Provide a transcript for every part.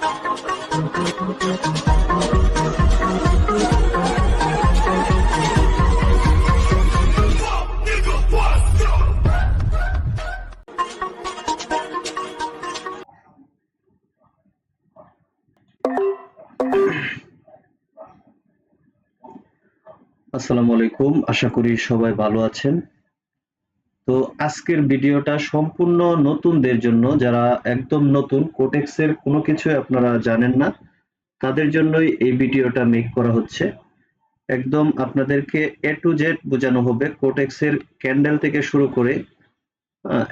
আসসালামু আলাইকুম, আশা করি সবাই ভালো আছেন। তো আজকের ভিডিওটা সম্পূর্ণ নতুনদের জন্য, যারা একদম নতুন, কোটেক্সের কোনো কিছুই আপনারা জানেন না, তাদের জন্যই এই ভিডিওটা মেক করা হচ্ছে। একদম আপনাদেরকে এ টু জেড বোঝানো হবে, কোটেক্সের ক্যান্ডেল থেকে শুরু করে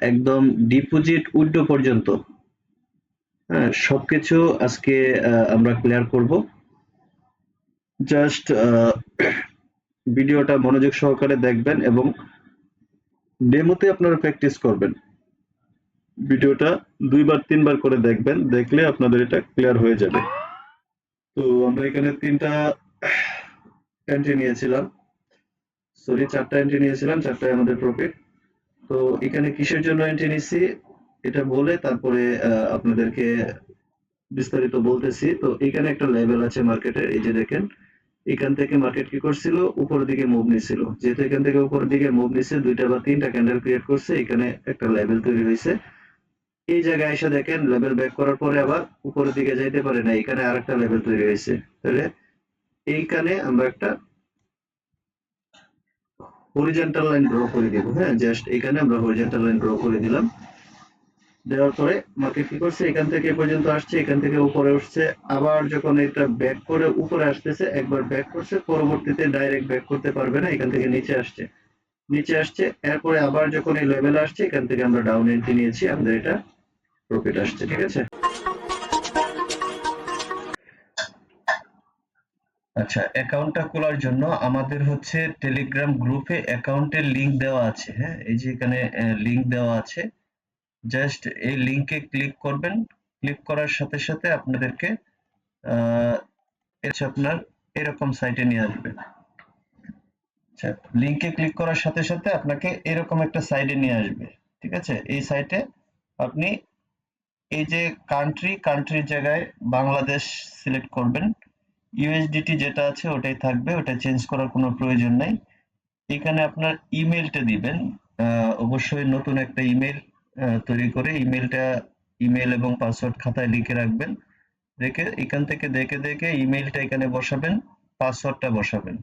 একদম ডিপোজিট উইথড্র পর্যন্ত সবকিছু আজকে আমরা ক্লিয়ার করব। জাস্ট ভিডিওটা মনোযোগ সহকারে দেখবেন এবং ডেমোতে আপনারা প্র্যাকটিস করবেন। ভিডিওটা ২ বার ৩ বার করে দেখবেন, দেখলে আপনাদের এটা ক্লিয়ার হয়ে যাবে। তো আমরা এখানে ৩টা এন্ট্রি নিয়েছিলাম, সরি ৪টা এন্ট্রি নিয়েছিলাম, ৪টাই আমাদের প্রফিট। তো এখানে কিসের জন্য এন্ট্রি নিছি এটা বলে তারপরে আপনাদেরকে বিস্তারিত বলতেছি। তো এখানে একটা লেভেল আছে মার্কেটের, এই যে দেখেন এখান থেকে মার্কেট কি করছিল, উপরের দিকে মুভ নিছিল। যেহেতু এখান থেকে উপরের দিকে মুভ নিছে, ২টা বা ৩টা ক্যান্ডেল ক্রিয়েট করছে, এখানে একটা লেভেল তৈরি হয়েছে। এই জায়গায় এসে দেখেন লেভেল ব্রেক করার পরে আবার উপরের দিকে যাইতে পারে না, এখানে আরেকটা লেভেল তৈরি হয়েছে। তাহলে এইখানে আমরা একটা হরিজন্টাল লাইন ড্র করে দিব। হ্যাঁ, জাস্ট এখানে আমরা হরিজন্টাল লাইন ড্র করে দিলাম। দেওয়ার পরে মার্কেট কি করছে, এখান থেকে এ পর্যন্ত আসছে, এখান থেকে উপরে উঠছে, আবার যখন এটা ব্যাক করে উপরে আসতেছে, একবার ব্যাক করছে, পরবর্তীতে ডাইরেক্ট ব্যাক করতে পারবে না, এখান থেকে নিচে আসছে, এরপরে আবার যখন এই লেভেলে আসছে, এখান থেকে আমরা ডাউন এন্ট্রি নিয়েছি, আমাদের এটা প্রফিট আসছে। ঠিক আছে, আচ্ছা, অ্যাকাউন্টটা খোলার জন্য আমাদের হচ্ছে টেলিগ্রাম গ্রুপে অ্যাকাউন্টের লিংক দেওয়া আছে। হ্যাঁ, এই যে এখানে লিংক দেওয়া আছে, জাস্ট এই লিংকে ক্লিক করবেন। ক্লিক করার সাথে সাথে আপনাদেরকে আপনার এরকম সাইটে নিয়ে আসবে। আচ্ছা, লিংকে ক্লিক করার সাথে সাথে আপনাকে এরকম একটা সাইটে নিয়ে আসবে। ঠিক আছে, এই সাইটে আপনি এই যে কান্ট্রির জায়গায় বাংলাদেশ সিলেক্ট করবেন। ইউএসডিটি যেটা আছে ওটাই থাকবে, ওটা চেঞ্জ করার কোনো প্রয়োজন নাই। এখানে আপনার ইমেলটা দিবেন। অবশ্যই নতুন একটা ইমেল তৈরি করে ইমেল এবং পাসওয়ার্ড খাতায় লিখে রাখবেন। রেখে এখান থেকে দেখে ইমেলটা এখানে বসাবেন, পাসওয়ার্ডটা বসাবেন।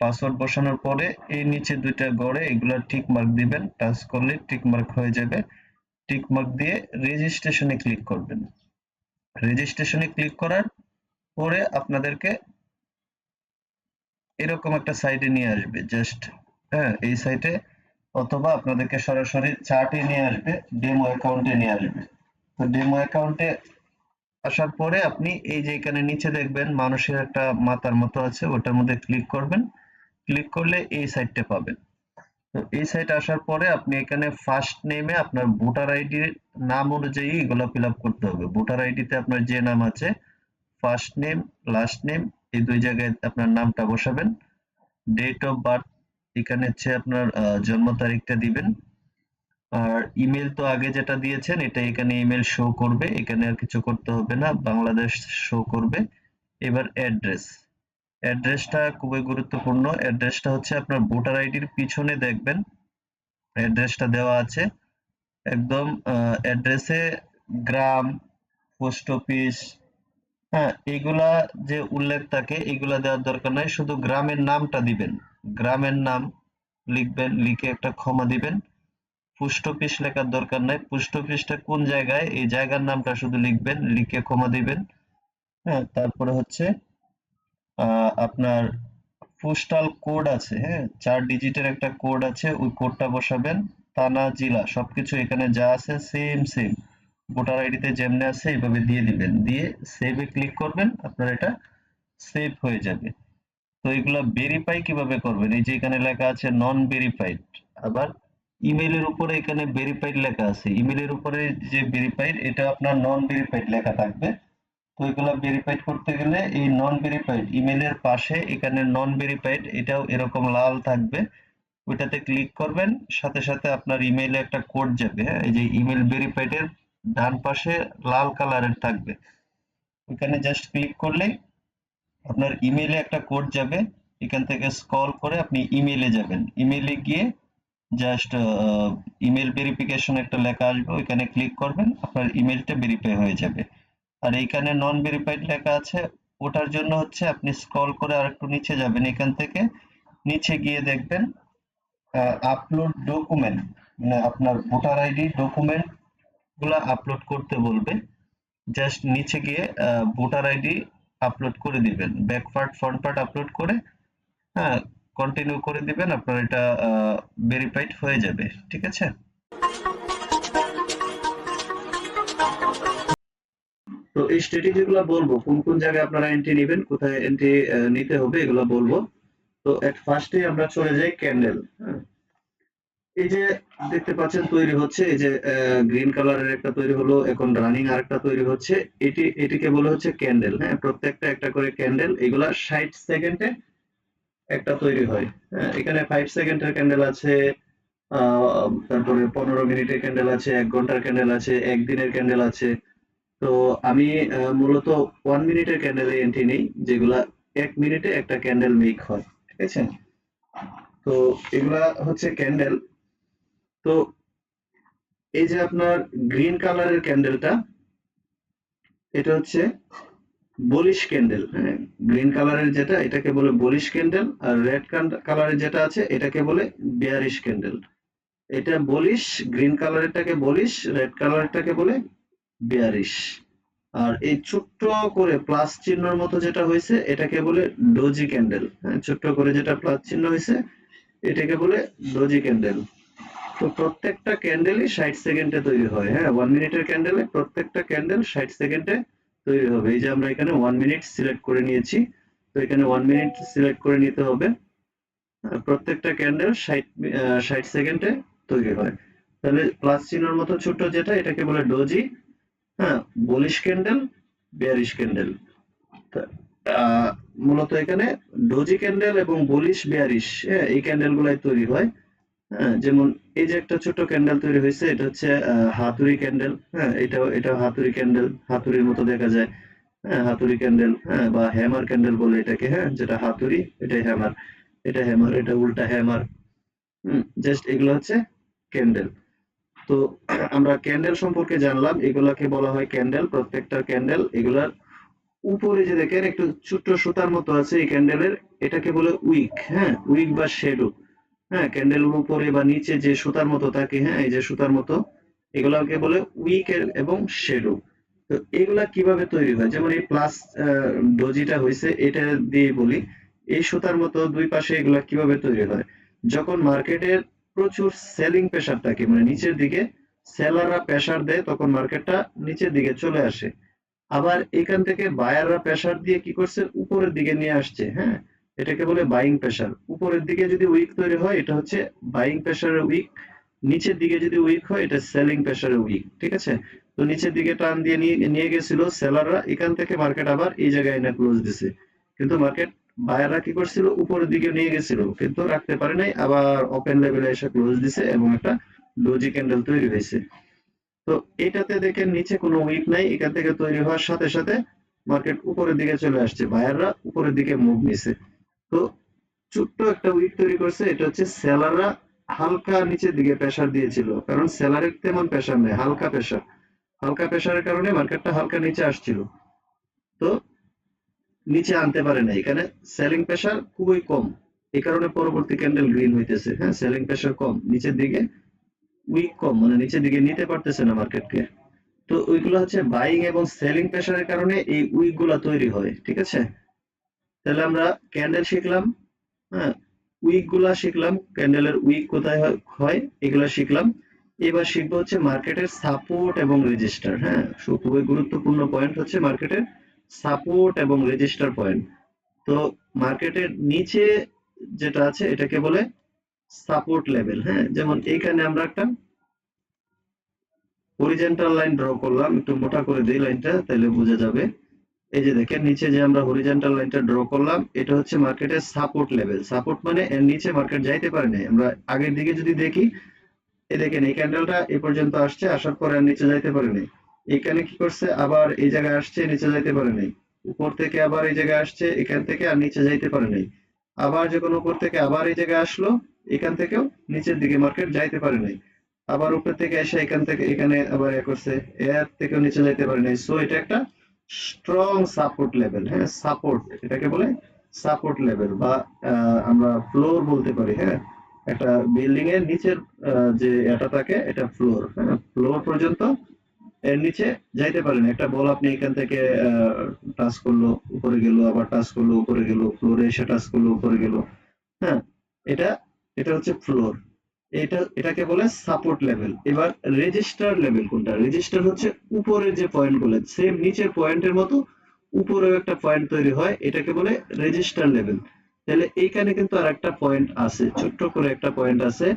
পাসওয়ার্ড বসানোর পরে এই নিচে ২টা ঘরে এগুলা টিক মার্ক দিবেন, টাচ করলে টিক মার্ক হয়ে যাবে। টিক মার্ক দিয়ে রেজিস্ট্রেশনে ক্লিক করবেন। রেজিস্ট্রেশনে ক্লিক করার পরে আপনাদেরকে এরকম একটা সাইটে নিয়ে আসবে, জাস্ট হ্যাঁ এই সাইটে, অথবা আপনাদেরকে সরাসরি চার্টে নিয়ে আসবে, ডেমো অ্যাকাউন্টে নিয়ে আসবে। তো ডেমো অ্যাকাউন্টে আসার পরে আপনি এই যে এখানে নিচে দেখবেন মানুষের একটা মাথার মতো আছে, ওটার মধ্যে ক্লিক করবেন। ক্লিক করলে এই সাইটটা পাবেন। তো এই সাইটে আসার পরে আপনি এখানে ফার্স্ট নেমে আপনার ভোটার আইডির নাম অনুযায়ী এগুলো ফিল আপ করতে হবে। ভোটার আইডিতে আপনার যে নাম আছে, ফার্স্ট নেম, লাস্ট নেম, এই ২ জায়গায় আপনার নামটা বসাবেন। ডেট অফ বার্থ এখানে হচ্ছে আপনার জন্ম তারিখটা দিবেন। আর ইমেল তো আগে যেটা দিয়েছেন এটা এখানে ইমেল শো করবে, এখানে আর কিছু করতে হবে না, বাংলাদেশ শো করবে। এবার অ্যাড্রেসটা খুবই গুরুত্বপূর্ণ। অ্যাড্রেসটা হচ্ছে আপনার ভোটার আইডির পিছনে দেখবেন অ্যাড্রেসটা দেওয়া আছে। একদম অ্যাড্রেসে গ্রাম, পোস্ট অফিস, হ্যাঁ এইগুলা যে উল্লেখ থাকে এগুলা দেওয়ার দরকার নাই, শুধু গ্রামের নামটা দিবেন। গ্রামের নাম লিখবেন, লিখে একটা কমা দিবেন। পোস্ট অফিস লেখার দরকার নাই, পোস্ট অফিসটা কোন জায়গায় এই জায়গার নামটা শুধু লিখবেন, লিখে কমা দিবেন। হ্যাঁ, তারপরে হচ্ছে আপনার পোস্টাল কোড আছে, হ্যাঁ ৪ ডিজিটের একটা কোড আছে, ওই কোডটা বসাবেন। থানা, জেলা সবকিছু এখানে যা আছে সেম ভোটার আইডিতে যেমনি আছে এইভাবে দিয়ে দিবেন, দিয়ে সেভে ক্লিক করবেন, আপনার এটা সেভ হয়ে যাবে। তো এগুলা ভেরিফাই কিভাবে করবেন, এই যে এখানে লেখা আছে নন ভেরিফাইড, আবার ইমেলের উপরে এখানে ভেরিফাইড লেখা আছে, ইমেলের উপরে যে ভেরিফাইড এটা আপনার নন ভেরিফাইড লেখা থাকবে। তো এগুলা ভেরিফাইড করতে গেলে এই নন ভেরিফাইড ইমেলের পাশে এখানে নন ভেরিফাইড এটাও এরকম লাল থাকবে, ওইটাতে ক্লিক করবেন, সাথে সাথে আপনার ইমেইলে একটা কোড যাবে। হ্যাঁ, এই যে ইমেল ভেরিফাইড এর ডান পাশে লাল কালারের থাকবে, ওইখানে জাস্ট ক্লিক করলেই আপনার ইমেইলে একটা কোড যাবে, এখান থেকে স্ক্রল করে আপনি ইমেইলে যাবেন, ইমেইলে গিয়ে জাস্ট ইমেল ভেরিফিকেশন একটা লেখা আসবে, ওইখানে ক্লিক করবেন, আপনার ইমেলটা ভেরিফাই হয়ে যাবে। আর এইখানে নন ভেরিফাইড লেখা আছে, ওটার জন্য হচ্ছে আপনি স্ক্রল করে আর একটু নিচে যাবেন, এখান থেকে নিচে গিয়ে দেখবেন আপলোড ডকুমেন্ট, মানে আপনার ভোটার আইডি ডকুমেন্ট গুলা আপলোড করতে বলবে। জাস্ট নিচে গিয়ে ভোটার আইডি আপলোড করে দিবেন, back part front part upload করে হ্যাঁ কন্টিনিউ করে দিবেন, আপনার এটা ভেরিফাইড হয়ে যাবে। ঠিক আছে? তো এই স্ট্র্যাটেজি গুলো বলবো, কোন কোন জায়গায় আপনারা এন্ট্রি নেবেন, কোথায় এন্ট্রি নিতে হবে, এগুলো বলবো। তো এট ফার্স্টে আমরা চলে যাই ক্যান্ডেল। এই যে দেখতে পাচ্ছেন তৈরি হচ্ছে, এই যে গ্রিন কালারের একটা তৈরি হলো, এখন রানিং আরেকটা তৈরি হচ্ছে, এটিকে বলে হচ্ছে ক্যান্ডেল। হ্যাঁ, প্রত্যেকটা একটা করে ক্যান্ডেল, এগুলা 60 সেকেন্ডে একটা তৈরি হয়। হ্যাঁ, এখানে 5 সেকেন্ডের ক্যান্ডেল আছে, তারপরে 15 মিনিটের ক্যান্ডেল আছে, 1 ঘন্টার ক্যান্ডেল আছে, 1 দিনের ক্যান্ডেল আছে। তো আমি মূলত 1 মিনিটের ক্যান্ডেলে এন্ট্রি নেই, যেগুলা 1 মিনিটে একটা ক্যান্ডেল মেক হয়। ঠিক আছে? তো এগুলা হচ্ছে ক্যান্ডেল। তো এই যে আপনার গ্রিন কালারের ক্যান্ডেলটা, এটা হচ্ছে বলিশ ক্যান্ডেল। হ্যাঁ, গ্রিন কালারের যেটা এটাকে বলে বলিশ ক্যান্ডেল, আর রেড কালারের যেটা আছে এটাকে বলে বেয়ারিশ ক্যান্ডেল। এটা বলিশ, গ্রিন কালারেরটাকে বলিশ, রেড কালারেরটাকে বলে বেয়ারিশ। আর এই ছোট্ট করে প্লাস চিহ্নের মতো যেটা হয়েছে এটাকে বলে ডোজি ক্যান্ডেল। হ্যাঁ, ছোট্ট করে যেটা প্লাস চিহ্ন হয়েছে এটাকে বলে ডোজি ক্যান্ডেল। তো প্রত্যেকটা ক্যান্ডেলই 60 সেকেন্ডে তৈরি হয়। হ্যাঁ, 1 মিনিটের ক্যান্ডেলে প্রত্যেকটা ক্যান্ডেল 60 সেকেন্ডে তৈরি হবে। এই যে আমরা এখানে 1 মিনিট সিলেক্ট করে নিয়েছি, তো এখানে 1 মিনিট সিলেক্ট করে নিতে হবে। প্রত্যেকটা ক্যান্ডেল 60 সেকেন্ডে তৈরি হয়। তাহলে প্লাস চিহ্নের মতো ছোট যেটা এটাকে বলে ডোজি। হ্যাঁ, বলিশ ক্যান্ডেল, বেয়ারিশ ক্যান্ডেল। আহ, মূলত এখানে ডোজি ক্যান্ডেল এবং বলিশ বেয়ারিশ, হ্যাঁ, এই ক্যান্ডেল গুলাই তৈরি হয়। হ্যাঁ, যেমন এই যে একটা ছোট ক্যান্ডেল তৈরি হয়েছে, এটা হচ্ছে হাতুড়ি ক্যান্ডেল। হ্যাঁ, এটা হাতুড়ি ক্যান্ডেল, হাতুড়ির মতো দেখা যায়। হ্যাঁ, হাতুড়ি ক্যান্ডেল, হ্যাঁ, বা হ্যামার ক্যান্ডেল বলে এটাকে। হ্যাঁ, যেটা হাতুড়ি এটাই হ্যামার, এটা হ্যামার, এটা উল্টা হ্যামার। জাস্ট এগুলো হচ্ছে ক্যান্ডেল। তো আমরা ক্যান্ডেল সম্পর্কে জানলাম, এগুলাকে বলা হয় ক্যান্ডেল, প্রত্যেকটা ক্যান্ডেল। এগুলার উপরে যে দেখেন একটু ছোট্ট সুতার মতো আছে এই ক্যান্ডেলের, এটাকে বলে উইক। হ্যাঁ, উইক বা শ্যাডো। হ্যাঁ, ক্যান্ডেলের উপরে বা নিচে যে সুতার মতো থাকে, হ্যাঁ, এই যে সুতার মতো, এগুলাকে বলে উইক এবং শ্যাডো। তো এগুলা কিভাবে তৈরি হয়, যেমন এই প্লাস ডোজিটা হয়েছে এটা দিয়ে বলি, এই সুতার মতো দুই পাশে এগুলা কিভাবে তৈরি হয়, যখন মার্কেটের প্রচুর সেলিং প্রেসার থাকে, মানে নিচের দিকে সেলাররা প্রেসার দেয়, তখন মার্কেটটা নিচের দিকে চলে আসে। আবার এখান থেকে বায়াররা প্রেসার দিয়ে কি করছে, উপরের দিকে নিয়ে আসছে। হ্যাঁ, এটাকে বলে বাইং প্রেসার। উপরের দিকে যদি উইক তৈরি হয় এটা হচ্ছে বাইং প্রেসারের উইক, নিচের দিকে যদি উইক হয় এটা সেলিং প্রেসারের উইক। ঠিক আছে? তো নিচের দিকে টান দিয়ে নিয়ে গেছিল সেলাররা, এখান থেকে মার্কেট আবার এই জায়গায় এনে ক্লোজ দিছে, কিন্তু মার্কেট বায়াররা কি করছিল, উপরের দিকে নিয়ে গেছিল কিন্তু রাখতে পারে নাই, আবার ওপেন লেভেলে এসে ক্লোজ দিছে এবং একটা ডোজি ক্যান্ডেল তৈরি হয়েছে। তো এটাতে দেখেন নিচে কোনো উইক নাই, এখান থেকে তৈরি হওয়ার সাথে সাথে মার্কেট উপরের দিকে চলে আসছে, বায়াররা উপরের দিকে মুভ নিছে। তো ছোট্ট একটা উইক তৈরি করছে, এটা হচ্ছে সেলাররা হালকা নিচের দিকে প্রেসার দিয়েছিল, কারণ সেলারের তেমন প্রেসার নেই, হালকা প্রেসার। হালকা প্রেসারের কারণে মার্কেটটা হালকা নিচে আসছিল, তো নিচে আনতে পারে না, এখানে সেলিং প্রেসার খুবই কম, এই কারণে পরবর্তী ক্যান্ডেল গ্রিন হইতেছে। হ্যাঁ, সেলিং প্রেসার কম, নিচের দিকে উইক কম, মানে নিচের দিকে নিতে পারতেছে না মার্কেটকে। তো ওইগুলো হচ্ছে বাইং এবং সেলিং প্রেসারের কারণে এই উইক গুলা তৈরি হয়। ঠিক আছে? তাহলে আমরা ক্যান্ডেল শিখলাম। হ্যাঁ, উইক গুলা শিখলাম, ক্যান্ডেলের উইক কোথায় হয় এগুলা শিখলাম। এবার শিখবো হচ্ছে মার্কেটের সাপোর্ট এবং রেজিস্টার। হ্যাঁ, খুবই গুরুত্বপূর্ণ পয়েন্ট হচ্ছে মার্কেটের সাপোর্ট এবং রেজিস্টার পয়েন্ট। তো মার্কেটের নিচে যেটা আছে এটাকে বলে সাপোর্ট লেভেল। হ্যাঁ, যেমন এইখানে আমরা একটা হরিজন্টাল লাইন ড্র করলাম, একটু মোটা করে দিই লাইনটা তাহলে বোঝা যাবে। এই যে দেখেন নিচে যে আমরা হরিজন্টাল লাইনটা ড্র করলাম, এটা হচ্ছে মার্কেটের সাপোর্ট লেভেল। সাপোর্ট মানে এর নিচে মার্কেট যাইতে পারে না। আমরা আগের দিকে যদি দেখি, এই দেখেন এই ক্যান্ডেলটা এই পর্যন্ত আসছে, আসার পরে আর নিচে যাইতে পারে নাই। এখানে কি করছে, আবার এই জায়গায় আসছে, নিচে যাইতে পারে নাই। উপর থেকে আবার এই জায়গায় আসছে, এখান থেকে আর নিচে যাইতে পারে নাই। আবার যখন উপর থেকে আবার এই জায়গায় আসলো, এখান থেকেও নিচের দিকে মার্কেট যাইতে পারে নাই। আবার উপর থেকে এসে এখান থেকে এখানে আবার এ করছে, এর থেকেও নিচে যাইতে পারে নাই। সো এটা একটা স্ট্রং সাপোর্ট লেভেল। হ্যাঁ, সাপোর্ট এটাকে বলে, সাপোর্ট লেভেল বা আমরা ফ্লোর বলতে পারি। হ্যাঁ, একটা বিল্ডিং এর নিচের যে এটা থাকে এটা ফ্লোর। হ্যাঁ, ফ্লোর পর্যন্ত এর নিচে যাইতে পারেন। একটা বল আপনি এখান থেকে টাচ করলো, উপরে গেল, আবার টাচ করলো, উপরে গেল, ফ্লোরে এসে টাচ করলো, উপরে গেল। হ্যাঁ, এটা এটা হচ্ছে ফ্লোর। এটাকে বলে সাপোর্ট লেভেল। এবার রেজিস্টার লেভেল কোনটা? রেজিস্টার হচ্ছে উপরের যে পয়েন্ট গুলো সেম নিচের পয়েন্টের মতো উপরেও একটা পয়েন্ট তৈরি হয়, এটাকে বলে রেজিস্টার লেভেল। তাহলে এইখানে কিন্তু আর একটা পয়েন্ট আছে, ছোট্ট করে একটা পয়েন্ট আছে।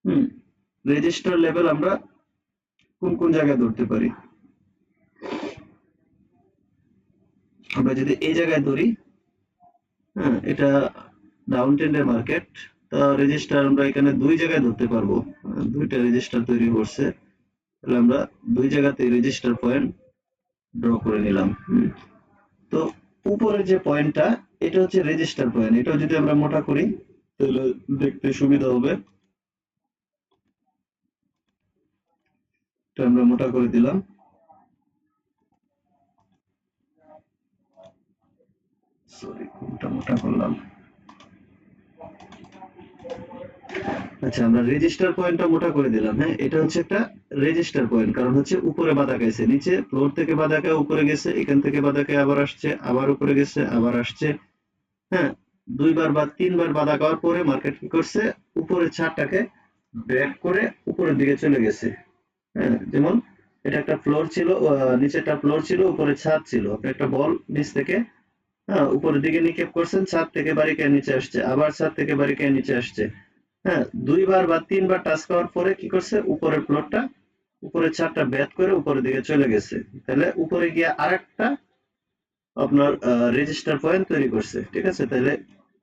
হুম, রেজিস্টার লেভেল আমরা কোন কোন জায়গায় ধরতে পারি? আমরা যদি এই জায়গায় ধরি, হ্যাঁ, এটা ডাউন ট্রেন্ডের মার্কেট। তা রেজিস্টার আমরা এখানে দুই জায়গায় ধরতে পারবো। দুইটা রেজিস্টার তৈরি করছে, তাহলে আমরা দুই জায়গাতে রেজিস্টার পয়েন্ট ড্র করে নিলাম। তো উপরে যে পয়েন্টটা, এটা হচ্ছে রেজিস্টার পয়েন্ট। এটা যদি আমরা মোটা করি তাহলে দেখতে সুবিধা হবে। এটা আমরা মোটা করে দিলাম। সরি, কোনটা মোটা করলাম? আচ্ছা, আমরা রেজিস্টার পয়েন্টটা মোটা করে দিলাম। হ্যাঁ, এটা হচ্ছে একটা রেজিস্টার পয়েন্ট, কারণ হচ্ছে উপরে বাধা খাইছে, নিচে ফ্লোর থেকে বাধা খায় উপরে গেছে, এখান থেকে বাধা খায় আবার আসছে, আবার উপরে গেছে, আবার আসছে। হ্যাঁ, দুইবার বা তিনবার বাধা খাওয়ার পরে মার্কেট কি করছে, উপরের ছাদটাকে ব্রেক করে উপরের দিকে চলে গেছে। হ্যাঁ, যেমন এটা একটা ফ্লোর ছিল, নিচে একটা ফ্লোর ছিল, উপরে ছাদ ছিল। আপনি একটা বল নিচ থেকে, হ্যাঁ, উপরের দিকে নিক্ষেপ করছেন, ছাদ থেকে বাড়ি খেয়ে নিচে আসছে, আবার ছাদ থেকে বাড়ি খেয়ে নিচে আসছে। হ্যাঁ, দুইবার বা তিনবার টাচ করার পরে কি করছে, উপরের ফ্লোরটা, উপরের ছাদটা ভেদ করে উপরের দিকে চলে গেছে। তাহলে উপরে গিয়ে আরেকটা আপনার রেজিস্টার পয়েন্ট তৈরি করছে। ঠিক আছে, তাহলে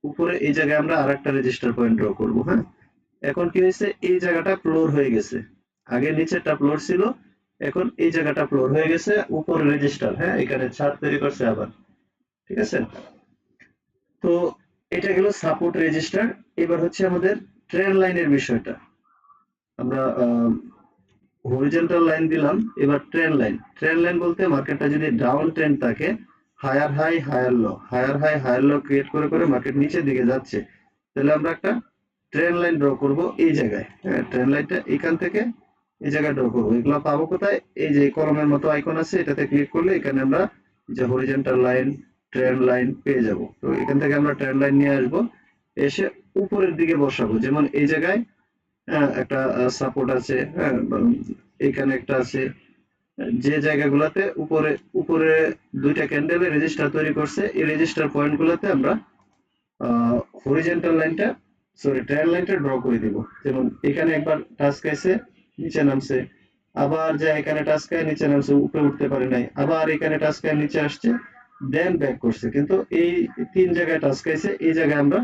উপরে এই জায়গায় আমরা আরেকটা রেজিস্টার পয়েন্ট ড্র করব। হ্যাঁ, এখন কি হয়েছে, এই জায়গাটা ফ্লোর হয়ে গেছে। আগে নিচেরটা ফ্লোর ছিল, এখন এই জায়গাটা ফ্লোর হয়ে গেছে, উপরে রেজিস্টার। হ্যাঁ, এখানে ছাদ তৈরি করছে আবার। ঠিক আছে, তো এটা গেল সাপোর্ট রেজিস্টার। এবার হচ্ছে আমাদের ট্রেন লাইনের বিষয়টা। আমরা হরিজন্টাল লাইন দিলাম, এবার ট্রেন লাইন। ট্রেন লাইন বলতে মার্কেটটা যদি ডাউন ট্রেন্ড থাকে, higher high higher low, higher high higher low create করে করে মার্কেট নিচের দিকে যাচ্ছে, তাহলে আমরা একটা ট্রেন লাইন ড্র করব এই জায়গায়। হ্যাঁ, ট্রেন লাইনটা এখান থেকে এই জায়গায় ড্র করবো। এগুলো পাবো কোথায়? এই যে কলমের মতো আইকন আছে, এটাতে ক্লিক করলে এখানে আমরা যে হরিজন্টাল লাইন, ট্রেন লাইন পেয়ে যাব। তো এখান থেকে আমরা ট্রেন লাইন নিয়ে আসবো, এসে উপরের দিকে বসাবো। যেমন এই জায়গায় একটা সাপোর্ট আছে, হ্যাঁ, এখানে একটা আছে। যে জায়গাগুলোতে উপরে উপরে দুইটা ক্যান্ডেলে রেজিস্টার তৈরি করছে, এই রেজিস্টার পয়েন্ট গুলোতে আমরা হরিজন্টাল লাইনটা, সরি, ট্রেন লাইনটা ড্র করে দিব। যেমন এখানে একবার টাচ খাইছে, নিচে নামছে, আবার যা এখানে টাচ খায় নিচে নামছে, উপরে উঠতে পারে নাই, আবার এখানে টাচ খায় নিচে আসছে, দেন ব্যাক করছে। কিন্তু এই তিন জায়গায় টাচ খাইছে, এই জায়গায় আমরা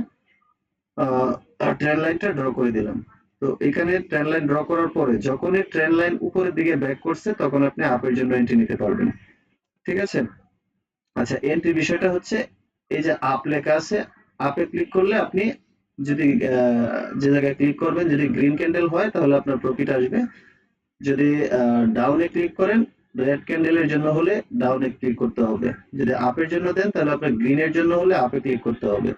ট্রেন লাইনটা ড্র করে দিলাম। তো এখানে ট্রেন লাইন ড্র করার পরে যখনই ট্রেন লাইন উপরের দিকে ব্যাক করছে, তখন আপনি আপের জন্য এন্ট্রি নিতে পারবেন। ঠিক আছে, আচ্ছা, এন্ট্রি বিষয়টা হচ্ছে, এই যে আপ লেখা আছে, আপে ক্লিক করলে আপনি যদি যে জায়গায় ক্লিক করবেন যদি গ্রিন ক্যান্ডেল হয় তাহলে আপনার প্রফিট আসবে। যদি ডাউনে ক্লিক করেন, রেড ক্যান্ডেলের জন্য হলে ডাউনে ক্লিক করতে হবে। যদি আপের জন্য দেন তাহলে আপনার গ্রিনের জন্য হলে আপে ক্লিক করতে হবে।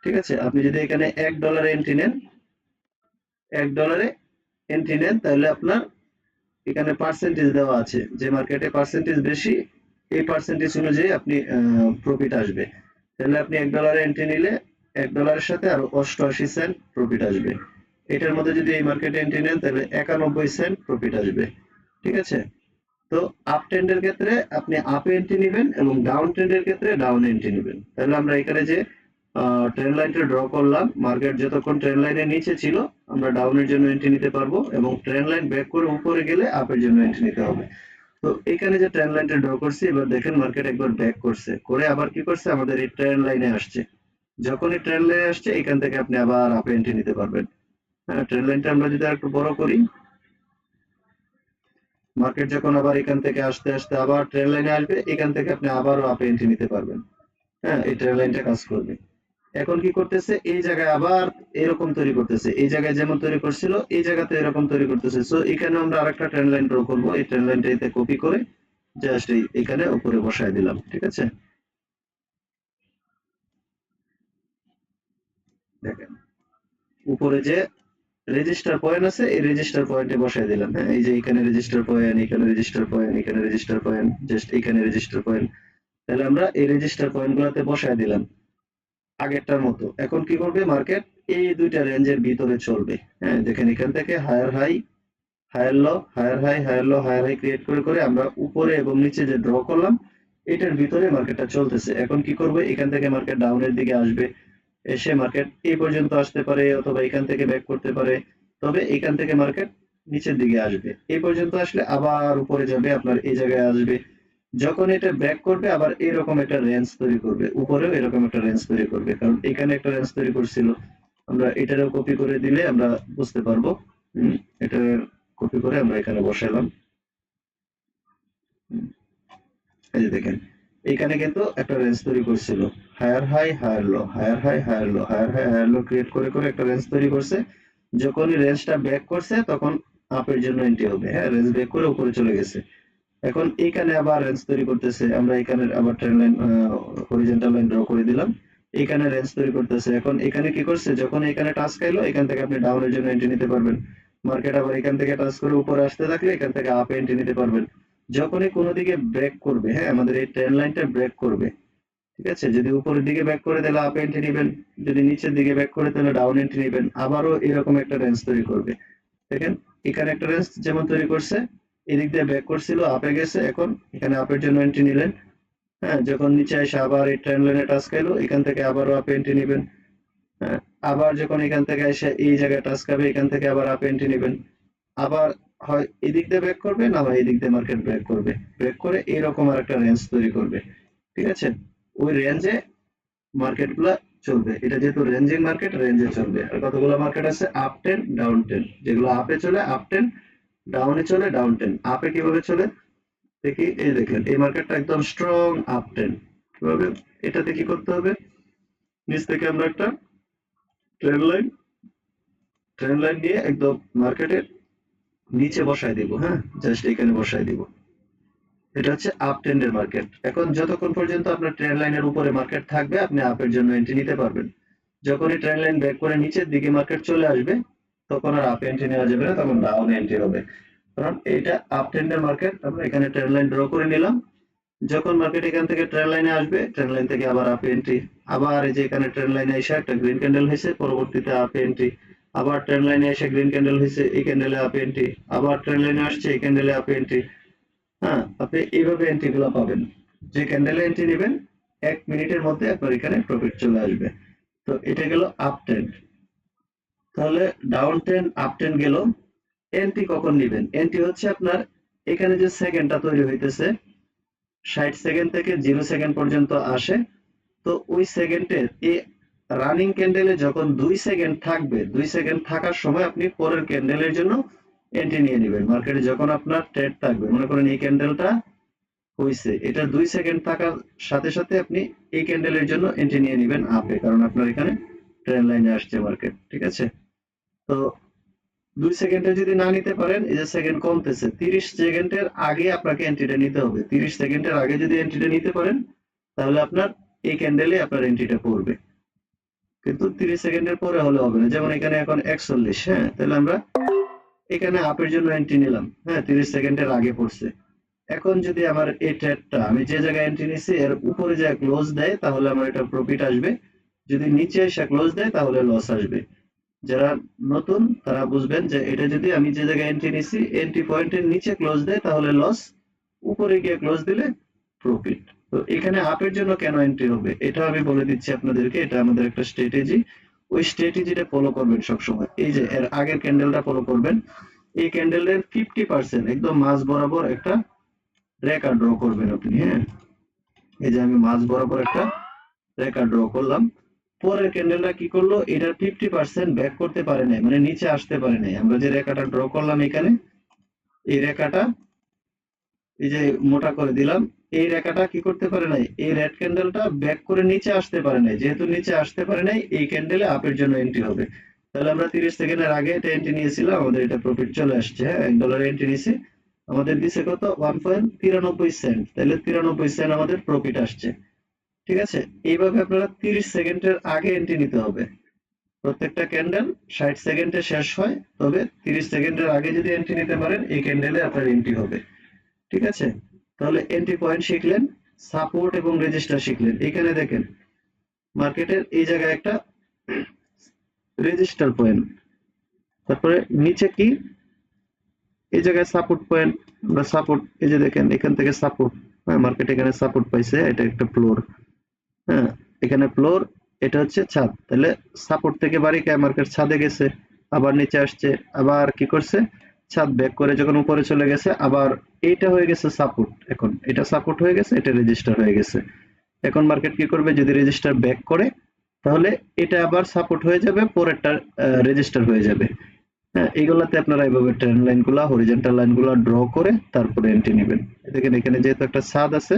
ঠিক আছে, আপনি যদি এখানে $1 এন্ট্রি নেন, $1 এন্ট্রি নেন, তাহলে আপনার এখানে পার্সেন্টেজ দেওয়া আছে, যে মার্কেটে পার্সেন্টেজ বেশি এই পার্সেন্টেজ অনুযায়ী আপনি প্রফিট আসবে। তাহলে আপনি $1 এন্ট্রি নিলে $1 সাথে আরো 88 সেন্ট প্রফিট আসবে। এটার মধ্যে যদি এই মার্কেটে এন্ট্রি নেন তাহলে 91 সেন্ট প্রফিট আসবে। ঠিক আছে, তো আপ ট্রেন্ডের ক্ষেত্রে আপনি আপে এন্ট্রি নেবেন এবং ডাউন ট্রেন্ডের ক্ষেত্রে ডাউন এন্ট্রি নেবেন। তাহলে আমরা এখানে যে ট্রেন লাইনটা ড্র করলাম, মার্কেট যতক্ষণ ট্রেন লাইনের নিচে ছিল আমরা ডাউনের জন্য এন্ট্রি নিতে পারবো, এবং ট্রেন লাইন ব্যাক করে উপরে গেলে আপের জন্য এন্ট্রি নিতে হবে। তো এখানে যে ট্রেন লাইনটা ড্র করছি, এবার দেখেন মার্কেট একবার ব্যাক করছে, করে আবার কি করছে, আমাদের এই ট্রেন লাইনে আসছে। যখন এই ট্রেন লাইনে আসছে, এখান থেকে আপনি আবার আপে এন্ট্রি নিতে পারবেন। হ্যাঁ, ট্রেন লাইনটা আমরা যদি আর একটু বড় করি, মার্কেট যখন আবার এখান থেকে আস্তে আস্তে আবার ট্রেন লাইনে আসবে, এখান থেকে আপনি আবারও আপে এন্ট্রি নিতে পারবেন। হ্যাঁ, এই ট্রেন লাইনটা কাজ করবে। এখন কি করতেছে, এই জায়গায় আবার এরকম তৈরি করতেছে, এই জায়গায় যেমন তৈরি করছিল এই জায়গাতে এরকম তৈরি করতেছে। সো এখানে আমরা আরেকটা ট্রেন লাইন ড্র করবো, এই ট্রেন লাইনটা এতে কপি করে জাস্ট এখানে উপরে বসায় দিলাম, ঠিক আছে। দেখেন উপরে যে রেজিস্টার পয়েন্ট আছে, এই রেজিস্টার পয়েন্টে বসায় দিলাম। হ্যাঁ, এই যে এখানে রেজিস্টার পয়েন্ট, এখানে রেজিস্টার পয়েন্ট, এখানে রেজিস্টার পয়েন্ট, জাস্ট এখানে রেজিস্টার পয়েন্ট। তাহলে আমরা এই রেজিস্টার পয়েন্ট গুলোতে বসায় দিলাম আগেরটার মতো। এখন কি করবে মার্কেট, এই দুইটা রেঞ্জের ভিতরে চলবে। হ্যাঁ, দেখেন এখান থেকে higher high, higher low, higher high, higher low, higher high create করে করে আমরা উপরে এবং নিচে যে ড্র করলাম এটার ভিতরে মার্কেটটা চলতেছে। এখন কি করবে, এখান থেকে মার্কেট ডাউনের দিকে আসবে, এসে মার্কেট এই পর্যন্ত আসতে পারে অথবা এখান থেকে ব্যাক করতে পারে। তবে এখান থেকে মার্কেট নিচের দিকে আসবে, এই পর্যন্ত আসলে আবার উপরে যাবে, আপনার এই জায়গায় আসবে। যখন এটা ব্যাক করবে আবার এরকম একটা রেঞ্জ তৈরি করবে, উপরেও এরকম একটা রেঞ্জ তৈরি করবে, কারণ এখানে একটা রেঞ্জ তৈরি করছিল। আমরা এটারও কপি করে দিলে আমরা বুঝতে পারবো। এটা কপি করে আমরা এখানে বসালাম। এই যে দেখেন এখানে কিন্তু একটা রেঞ্জ তৈরি করছিল, higher high, higher low, higher high, higher low, higher high, higher low create করে করে একটা রেঞ্জ তৈরি করছে। যখনই রেঞ্জটা ব্যাক করছে তখন আপের জন্য এন্ট্রি হবে। হ্যাঁ, রেঞ্জ ব্যাক করে উপরে চলে গেছে। এখন এইখানে আবার রেঞ্জ তৈরি করতেছে, আমরা এখানে আবার train line horizontal line draw করে দিলাম। এখানে রেঞ্জ তৈরি করতেছে। এখন এখানে কি করছে, যখন এখানে টাচ খাইলো এখান থেকে আপনি ডাউনের জন্য এন্ট্রি নিতে পারবেন। মার্কেট আবার এখান থেকে টাচ করে উপরে আসতে থাকলে এখান থেকে আপে এন্ট্রি নিতে পারবেন। যখনই কোনো দিকে ব্রেক করবে, হ্যাঁ আমাদের এই ট্রেন লাইনটা ব্রেক করবে, ঠিক আছে, যদি উপরের দিকে ব্যাক করে তাহলে আপ এন্ট্রি নেবেন, যদি নিচের দিকে ব্যাক করে তাহলে ডাউন এন্ট্রি নেবেন। আবারও এরকম একটা রেঞ্জ তৈরি করবে। দেখেন এখানে একটা রেঞ্জ যেমন তৈরি করছে, এদিক দিয়ে ব্যাক করছিল আপে গেছে, এখন এখানে আপের জন্য এন্ট্রি নিলেন। হ্যাঁ, যখন নিচে এসে আবার এই ট্রেন লাইনে টাচ খাইলো এখান থেকে আবারও আপে এন্ট্রি নেবেন। হ্যাঁ, আবার যখন এখান থেকে এসে এই জায়গায় টাচ খাবে এখান থেকে আবার আপে এন্ট্রি নেবেন। আবার হয় এদিক দিয়ে ব্রেক করবে, না হয় এদিক দিয়ে মার্কেট ব্রেক করবে, ব্রেক করে এইরকম আর একটা রেঞ্জ তৈরি করবে, ঠিক আছে। ওই রেঞ্জে মার্কেট গুলা চলবে। এটা যেহেতু রেঞ্জিং মার্কেট, রেঞ্জে চলবে। আর কতগুলো মার্কেট আছে, আপ টেন, ডাউন টেন। যেগুলো আপে চলে আপ টেন, ডাউনে চলে ডাউন টেন। আপে কিভাবে চলে দেখি, এই দেখেন এই মার্কেটটা একদম স্ট্রং আপ টেন। কিভাবে, এটাতে কি করতে হবে, নিচ থেকে আমরা একটা ট্রেন লাইন, ট্রেন লাইন নিয়ে একদম মার্কেটের নিচে বসায় দিব। হ্যাঁ, জাস্ট এখানে বসায় দিব। এটা হচ্ছে আপ ট্রেন্ডের মার্কেট। এখন যতক্ষণ পর্যন্ত আপনার ট্রেন লাইনের উপরে মার্কেট থাকবে আপনি আপের জন্য এন্ট্রি নিতে পারবেন। যখনই ট্রেন লাইন ব্রেক করে নিচের দিকে মার্কেট চলে আসবে তখন আর আপ এন্ট্রি নেওয়া যাবে না, তখন ডাউন এন্ট্রি হবে। কারণ এটা আপ ট্রেন্ডের মার্কেট, আমরা এখানে ট্রেন লাইন ড্র করে নিলাম। যখন মার্কেট এখান থেকে ট্রেন লাইনে আসবে, ট্রেন লাইন থেকে আবার আপ এন্ট্রি। আবার এই যে এখানে ট্রেন লাইনে এসে একটা গ্রিন ক্যান্ডেল হয়েছে, পরবর্তীতে আপ এন্ট্রি। আবার ট্রেন লাইনে এসে গ্রিন ক্যান্ডেল হয়েছে, এই ক্যান্ডেলে আপ এন্ট্রি। আবার ট্রেন লাইনে আসছে, এই ক্যান্ডেলে আপ এন্ট্রি। হ্যাঁ, আপনি এইভাবে এন্ট্রি গুলো পাবেন। যে ক্যান্ডেলে এন্ট্রি নেবেন 1 মিনিটের মধ্যে আপনার এখানে প্রফিট চলে আসবে। তো এটা গেল আপ ট্রেন্ড। তাহলে ডাউন ট্রেন্ড, আপ ট্রেন্ড গেল। এন্ট্রি কখন নেবেন, এন্ট্রি হচ্ছে আপনার এখানে যে সেকেন্ডটা তৈরি হইতেছে 60 সেকেন্ড থেকে 0 সেকেন্ড পর্যন্ত আসে। তো ওই সেকেন্ডের এই রানিং ক্যান্ডেলে যখন 2 সেকেন্ড থাকবে, 2 সেকেন্ড থাকার সময় আপনি পরের ক্যান্ডেলের জন্য এন্ট্রি নিয়ে নেবেন। মার্কেটে যখন আপনার ট্রেড থাকবে, মনে করেন এই ক্যান্ডেলটা হইছে, এটা 2 সেকেন্ড থাকার সাথে সাথে আপনি এই ক্যান্ডেলের জন্য এন্ট্রি নিয়ে নেবেন আপে, কারণ আপনার এখানে ট্রেন লাইনে আসছে মার্কেট, ঠিক আছে। তো 2 সেকেন্ডে যদি না নিতে পারেন, এই যে সেকেন্ড কমতেছে, 30 সেকেন্ডের আগে আপনাকে এন্ট্রিটা নিতে হবে। 30 সেকেন্ডের আগে যদি এন্ট্রিটা নিতে পারেন তাহলে আপনার এই ক্যান্ডেলে আপনার এন্ট্রিটা পড়বে। কিন্তু 30 সেকেন্ডের পরে হলে হবে না। যেমন এখানে এখন 41, হ্যাঁ, তাহলে আমরা এখানে আপের জন্য এন্ট্রি নিলাম। হ্যাঁ, 30 সেকেন্ডের আগে পড়ছে। এখন যদি আমার এই ট্রেডটা আমি যে জায়গায় এন্ট্রি নিছি এর উপরে যা ক্লোজ দেয় তাহলে আমার এটা প্রফিট আসবে, যদি নিচে এসে ক্লোজ দেয় তাহলে লস আসবে। যারা নতুন তারা বুঝবেন যে এটা যদি আমি যে জায়গায় এন্ট্রি নিছি এন্ট্রি পয়েন্টের নিচে ক্লোজ দেয় তাহলে লস, উপরে গিয়ে ক্লোজ দিলে প্রফিট। তো এখানে আপের জন্য কেন এন্ট্রি হবে এটা আমি বলে দিচ্ছি আপনাদেরকে, এটা আমাদের একটা স্ট্র্যাটেজি। ওই স্ট্র্যাটেজিটা ফলো করবেন সবসময়। এই যে এর আগের ক্যান্ডেলটা ফলো করবেন, এই ক্যান্ডেলের 50% একদম মাঝ বরাবর একটা রেখা ড্র করবেন আপনি। হ্যাঁ, এই যে আমি মাঝ বরাবর একটা রেখা ড্র করলাম। পরের ক্যান্ডেলটা কি করলো, এটার 50% ব্যাক করতে পারে নাই, মানে নিচে আসতে পারে নাই। আমরা যে রেখাটা ড্র করলাম এখানে, এই রেখাটা এই যে মোটা করে দিলাম, এই রেখাটা কি করতে পারে নাই, এই রেড ক্যান্ডেলটা ব্যাক করে নিচে আসতে পারে নাই, যেহেতু নিচে আসতে পারে নাই এই ক্যান্ডেলে আপের জন্য এন্ট্রি হবে। তাহলে আমরা 30 সেকেন্ডের আগে এটা এন্ট্রি নিয়েছিলাম, আমাদের এটা প্রফিট চলে আসছে। হ্যাঁ, $1 এন্ট্রি নিয়েছি, আমাদের দিছে কত 1.93 সেন্ট, তাহলে 93 সেন্ট আমাদের প্রফিট আসছে। ঠিক আছে, এইভাবে আপনারা 30 সেকেন্ডের আগে এন্ট্রি নিতে হবে। প্রত্যেকটা ক্যান্ডেল 60 সেকেন্ডে শেষ হয়, তবে 30 সেকেন্ডের আগে যদি এন্ট্রি নিতে পারেন এই ক্যান্ডেলে আপনার এন্ট্রি হবে। ঠিক আছে, তাহলে এন্ট্রি পয়েন্ট শিখলেন, সাপোর্ট এবং রেজিস্টার শিখলেন। এখানে দেখেন মার্কেটের এই জায়গায় একটা রেজিস্টার পয়েন্ট, তারপরে নিচে কি এই জায়গায় সাপোর্ট পয়েন্ট, আমরা সাপোর্ট এই যে দেখেন এখান থেকে সাপোর্ট, হ্যাঁ মার্কেট এখানে সাপোর্ট পাইছে, এটা একটা ফ্লোর। হ্যাঁ, এখানে ফ্লোর, এটা হচ্ছে ছাদ, তাহলে সাপোর্ট থেকে বাড়ি খায় মার্কেট ছাদে গেছে, আবার নিচে আসছে, আবার কি করছে ছাদ ব্যাক করে যখন উপরে চলে গেছে, আবার এইটা হয়ে গেছে সাপোর্ট, এখন এটা সাপোর্ট হয়ে গেছে, এটা রেজিস্টার হয়ে গেছে। এখন মার্কেট কি করবে, যদি রেজিস্টার ব্যাক করে তাহলে এটা আবার সাপোর্ট হয়ে যাবে, পরেরটা রেজিস্টার হয়ে যাবে। হ্যাঁ, এইগুলাতে আপনারা এইভাবে ট্রেন্ড লাইন গুলা, হরিজন্টাল লাইন গুলা ড্র করে তারপরে এন্ট্রি নেবেন। দেখেন এখানে যেহেতু একটা ছাদ আছে,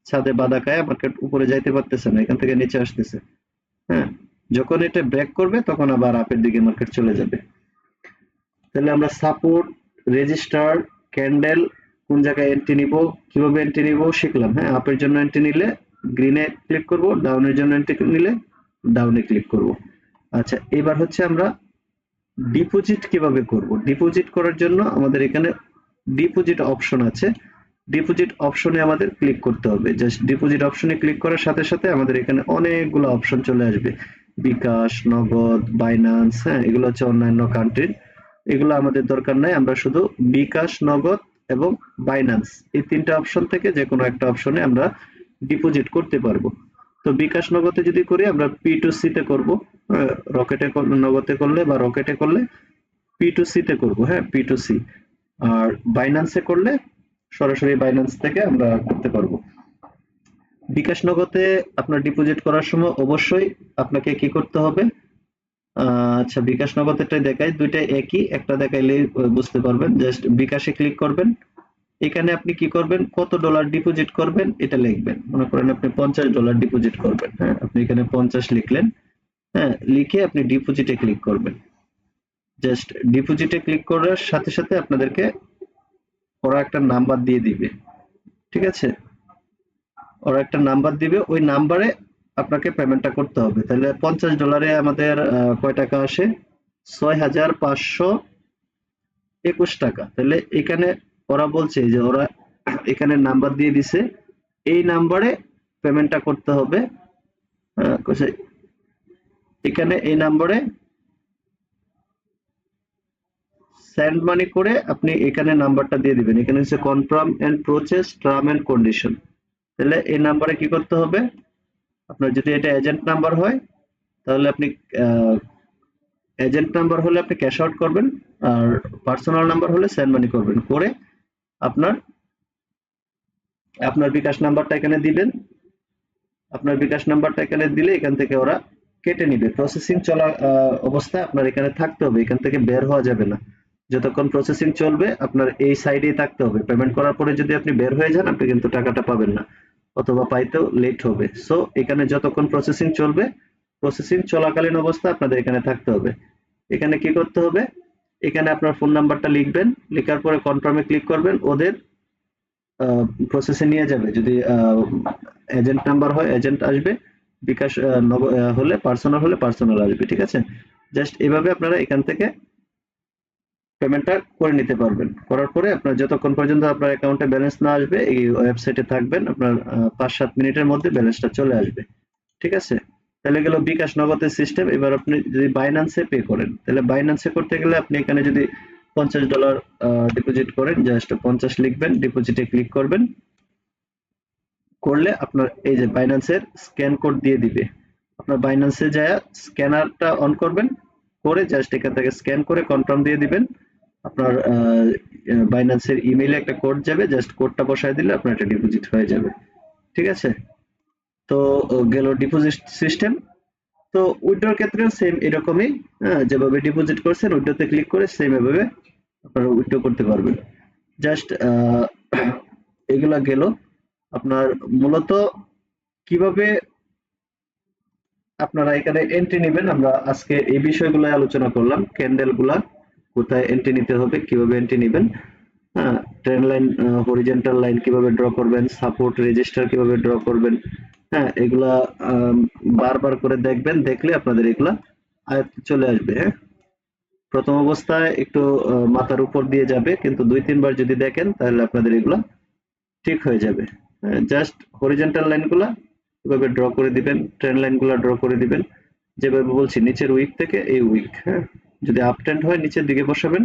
ছাদে বাধা খায় মার্কেট উপরে যাইতে পারতেছে না, এখান থেকে নিচে আসতেছে। হ্যাঁ, যখন এটা ব্রেক করবে তখন আবার আপের দিকে মার্কেট চলে যাবে। তাহলে আমরা সাপোর্ট, রেজিস্টার, ক্যান্ডেল, কোন জায়গায় এন্ট্রি নিব, কিভাবে এন্ট্রি নিব শিখলাম। হ্যাঁ, আপের জন্য এন্ট্রি নিলে গ্রিনে ক্লিক করব, ডাউনের জন্য এন্ট্রি নিলে ডাউনে ক্লিক করব। আচ্ছা, এবার হচ্ছে আমরা ডিপোজিট কিভাবে করব। ডিপোজিট করার জন্য আমাদের এখানে ডিপোজিট অপশন আছে, ডিপোজিট অপশনে আমাদের ক্লিক করতে হবে। জাস্ট ডিপোজিট অপশনে ক্লিক করার সাথে সাথে আমাদের এখানে অনেকগুলো অপশন চলে আসবে, বিকাশ, নগদ, বাইন্যান্স। হ্যাঁ, এগুলো হচ্ছে অন্যান্য কান্ট্রির, এগুলো আমাদের দরকার নাই, আমরা শুধু বিকাশ, নগদ এবং বাইন্যান্স এই তিনটা অপশন থেকে যে কোনো একটা অপশনে আমরা ডিপোজিট করতে পারবো। তো বিকাশ নগদে যদি করি আমরা P2C তে করব, রকেটে নগদে করলে বা রকেটে করলে P2C তে করব। হ্যাঁ, P2C। আর বাইন্যান্সে করলে সরাসরি বাইন্যান্স থেকে আমরা করতে পারবো। বিকাশ নগদে আপনার ডিপোজিট করার সময় অবশ্যই আপনাকে কি করতে হবে, আচ্ছা বিকাশ নগদেরটাই দেখাই, দুইটা একই, একটা দেখাইলে বুঝতে পারবেন। জাস্ট বিকাশে ক্লিক করবেন, এখানে আপনি কি করবেন, কত ডলার ডিপোজিট করবেন এটা লিখবেন। মনে করেন আপনি $50 ডিপোজিট করবেন, হ্যাঁ আপনি এখানে 50 লিখলেন। হ্যাঁ, লিখে আপনি ডিপোজিটে ক্লিক করবেন। জাস্ট ডিপোজিটে ক্লিক করার সাথে সাথে আপনাদেরকে ওরা একটা নাম্বার দিয়ে দিবে। ঠিক আছে, ওরা একটা নাম্বার দিবে, ওই নাম্বারে আপনাকে পেমেন্টটা করতে হবে। তাহলে $50 আমাদের কয় টাকা আসে, 6,521 টাকা। তাহলে এখানে ওরা বলছে যে ওরা এখানে নাম্বার দিয়ে দিছে, এই নাম্বারে পেমেন্টটা করতে হবে। এখানে এই নাম্বারে সেন্ড মানি করে আপনি এখানে নাম্বারটা দিয়ে দিবেন, এখানে হচ্ছে confirm and process term and condition. তাহলে এই নাম্বারে কি করতে হবে, আপনার যদি এটা এজেন্ট নাম্বার হয় তাহলে আপনি এজেন্ট নাম্বার হলে আপনি ক্যাশ আউট করবেন, আর পার্সোনাল নাম্বার হলে সেন্ড মানি করবেন, করে আপনার আপনার বিকাশ নাম্বারটা এখানে দিবেন। আপনার বিকাশ নাম্বারটা এখানে দিলে এখান থেকে ওরা কেটে নিবে। প্রসেসিং চলা অবস্থায় আপনার এখানে থাকতে হবে, এখান থেকে বের হওয়া যাবে না। যতক্ষণ প্রসেসিং চলবে আপনার এই সাইডেই থাকতে হবে। পেমেন্ট করার পরে যদি আপনি বের হয়ে যান আপনি কিন্তু টাকাটা পাবেন না, অথবা পাইতেও লেট হবে। সো এখানে যতক্ষণ প্রসেসিং চলবে, প্রসেসিং চলাকালীন অবস্থায় আপনাদের এখানে থাকতে হবে। এখানে কি করতে হবে, এখানে আপনার ফোন নাম্বারটা লিখবেন, লেখার পরে কনফার্মে ক্লিক করবেন, ওদের প্রসেসে নিয়ে যাবে। যদি এজেন্ট নাম্বার হয় এজেন্ট আসবে, বিকাশ হলে পার্সোনাল হলে পার্সোনাল আসবে। ঠিক আছে, জাস্ট এভাবে আপনারা এখান থেকে পেমেন্টটা করে নিতে পারবেন। করার পরে আপনার যতক্ষণ পর্যন্ত আপনার অ্যাকাউন্টে ব্যালেন্স না আসবে এই ওয়েবসাইটে থাকবেন, আপনার 5-7 মিনিটের মধ্যে ব্যালেন্সটা চলে আসবে। ঠিক আছে, তাহলে গেল বিকাশ নগদের সিস্টেম। এবার আপনি যদি বাইন্যান্সে পে করেন, তাহলে বাইন্যান্সে করতে গেলে আপনি এখানে যদি $50 ডিপোজিট করেন, জাস্ট 50 লিখবেন, ডিপোজিটে ক্লিক করবেন, করলে আপনার এই যে বাইন্যান্সের স্ক্যান কোড দিয়ে দিবে। আপনার বাইন্যান্সে যায় স্ক্যানারটা অন করবেন, করে জাস্ট এখান থেকে স্ক্যান করে কনফার্ম দিয়ে দিবেন। আপনার বাইন্যান্সের ইমেইলে একটা কোড যাবে, জাস্ট কোডটা বসায় দিলে আপনার এটা ডিপোজিট হয়ে যাবে। ঠিক আছে, তো গেল ডিপোজিট সিস্টেম। তো উইথড্রর ক্ষেত্রেও সেম এরকমই, যেভাবে ডিপোজিট করছেন উইথড্রতে ক্লিক করে সেম এভাবে আপনারা উইথড্র করতে পারবেন। জাস্ট এগুলা গেল আপনার। মূলত কিভাবে আপনারা এখানে এন্ট্রি নেবেন আমরা আজকে এই বিষয়গুলো আলোচনা করলাম। ক্যান্ডেল গুলা কোথায় এন্ট্রি নিতে হবে, কিভাবে এন্ট্রি নেবেন, হ্যাঁ, ট্রেন্ড লাইন, হরিজন্টাল লাইন কিভাবে ড্র করবেন, সাপোর্ট রেজিস্টার কিভাবে ড্র করবেন, হ্যাঁ, এগুলা বারবার করে দেখবেন, দেখলে আপনাদের এগুলা আয়ত্তে চলে আসবে। হ্যাঁ, প্রথম অবস্থায় একটু মাথার উপর দিয়ে যাবে, কিন্তু 2-3 বার যদি দেখেন তাহলে আপনাদের এগুলা ঠিক হয়ে যাবে। জাস্ট হরিজন্টাল লাইনগুলা এভাবে ড্র করে দিবেন, ট্রেন্ড লাইনগুলা ড্র করে দিবেন, যেভাবে বলছি নিচের উইক থেকে এই উইক। হ্যাঁ, যদি আপ ট্রেন্ড হয় নিচের দিকে বসাবেন,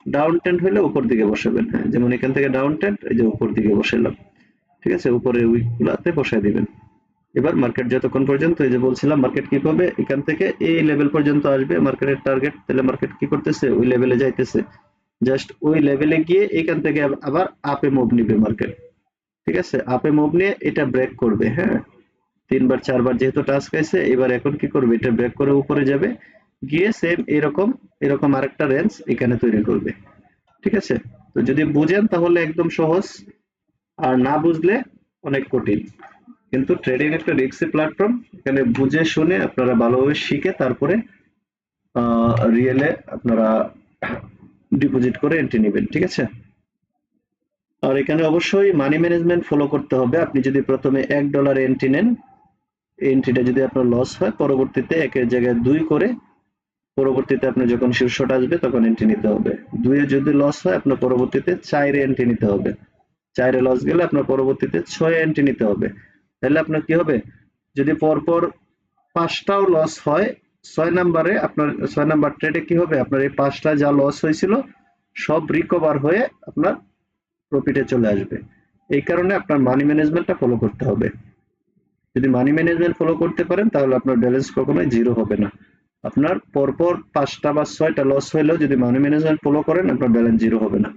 ডাউন ট্রেন্ড হলে উপর দিকে বসাবেন। হ্যাঁ, যেমন এখান থেকে ডাউন ট্রেন্ড, এই যে উপর দিকে বসালাম, ঠিক আছে, উপরের উইক গুলাতে বসায় দিবেন। এবার মার্কেট যতক্ষণ পর্যন্ত, এই যে বলছিলাম মার্কেট কি করবে, এখান থেকে এই লেভেল পর্যন্ত আসবে মার্কেটের টার্গেট, তাহলে মার্কেট কি করতেছে, ওই লেভেলে যাইতেছে। জাস্ট ওই লেভেলে গিয়ে এখান থেকে আবার আপে মুভ নিবে মার্কেট, ঠিক আছে, আপে মুভ নিয়ে এটা ব্রেক করবে। হ্যাঁ, 3-4 বার যেহেতু টাচ খাইছে, এবার এখন কি করবে, এটা ব্রেক করে উপরে যাবে, গিয়ে সেম এরকম এরকম আরেকটা রেঞ্জ এখানে তৈরি করবে, ঠিক আছে। তো যদি বুঝেন তাহলে একদম সহজ, আর না বুঝলে অনেক কঠিন। কিন্তু ট্রেডিং একটা রিস্কি প্ল্যাটফর্ম, এখানে বুঝে শুনে আপনারা ভালোভাবে শিখে তারপরে রিয়েলে আপনারা ডিপোজিট করে এন্ট্রি নেবেন, ঠিক আছে। আর এখানে অবশ্যই মানি ম্যানেজমেন্ট ফলো করতে হবে। আপনি যদি প্রথমে $1 এন্ট্রি নেন, এই এন্ট্রিটা যদি আপনার লস হয়, পরবর্তীতে 1-এর জায়গায় 2 করে পরবর্তীতে আপনার যখন শীর্ষটা আসবে তখন এন্ট্রি নিতে হবে। 2-এ যদি লস হয় আপনার পরবর্তীতে 4-এ এন্ট্রি নিতে হবে। 4-এ লস গেলে আপনার পরবর্তীতে 6-এ এন্ট্রি নিতে হবে। তাহলে আপনার কি হবে, যদি পরপর 5টাও লস হয়, 6 নাম্বারে আপনার 6 নাম্বার ট্রেডে কি হবে, আপনার এই 5টা যা লস হয়েছিল সব রিকভার হয়ে আপনার প্রফিটে চলে আসবে। এই কারণে আপনার মানি ম্যানেজমেন্টটা ফলো করতে হবে। যদি মানি ম্যানেজমেন্ট ফলো করতে পারেন তাহলে আপনার ব্যালেন্স কখনোই জিরো হবে না। আপনার পরপর 5টা বা 6টা লস হইলেও যদি মানি ম্যানেজমেন্ট ফলো করেন আপনার ব্যালেন্স জিরো হবে না।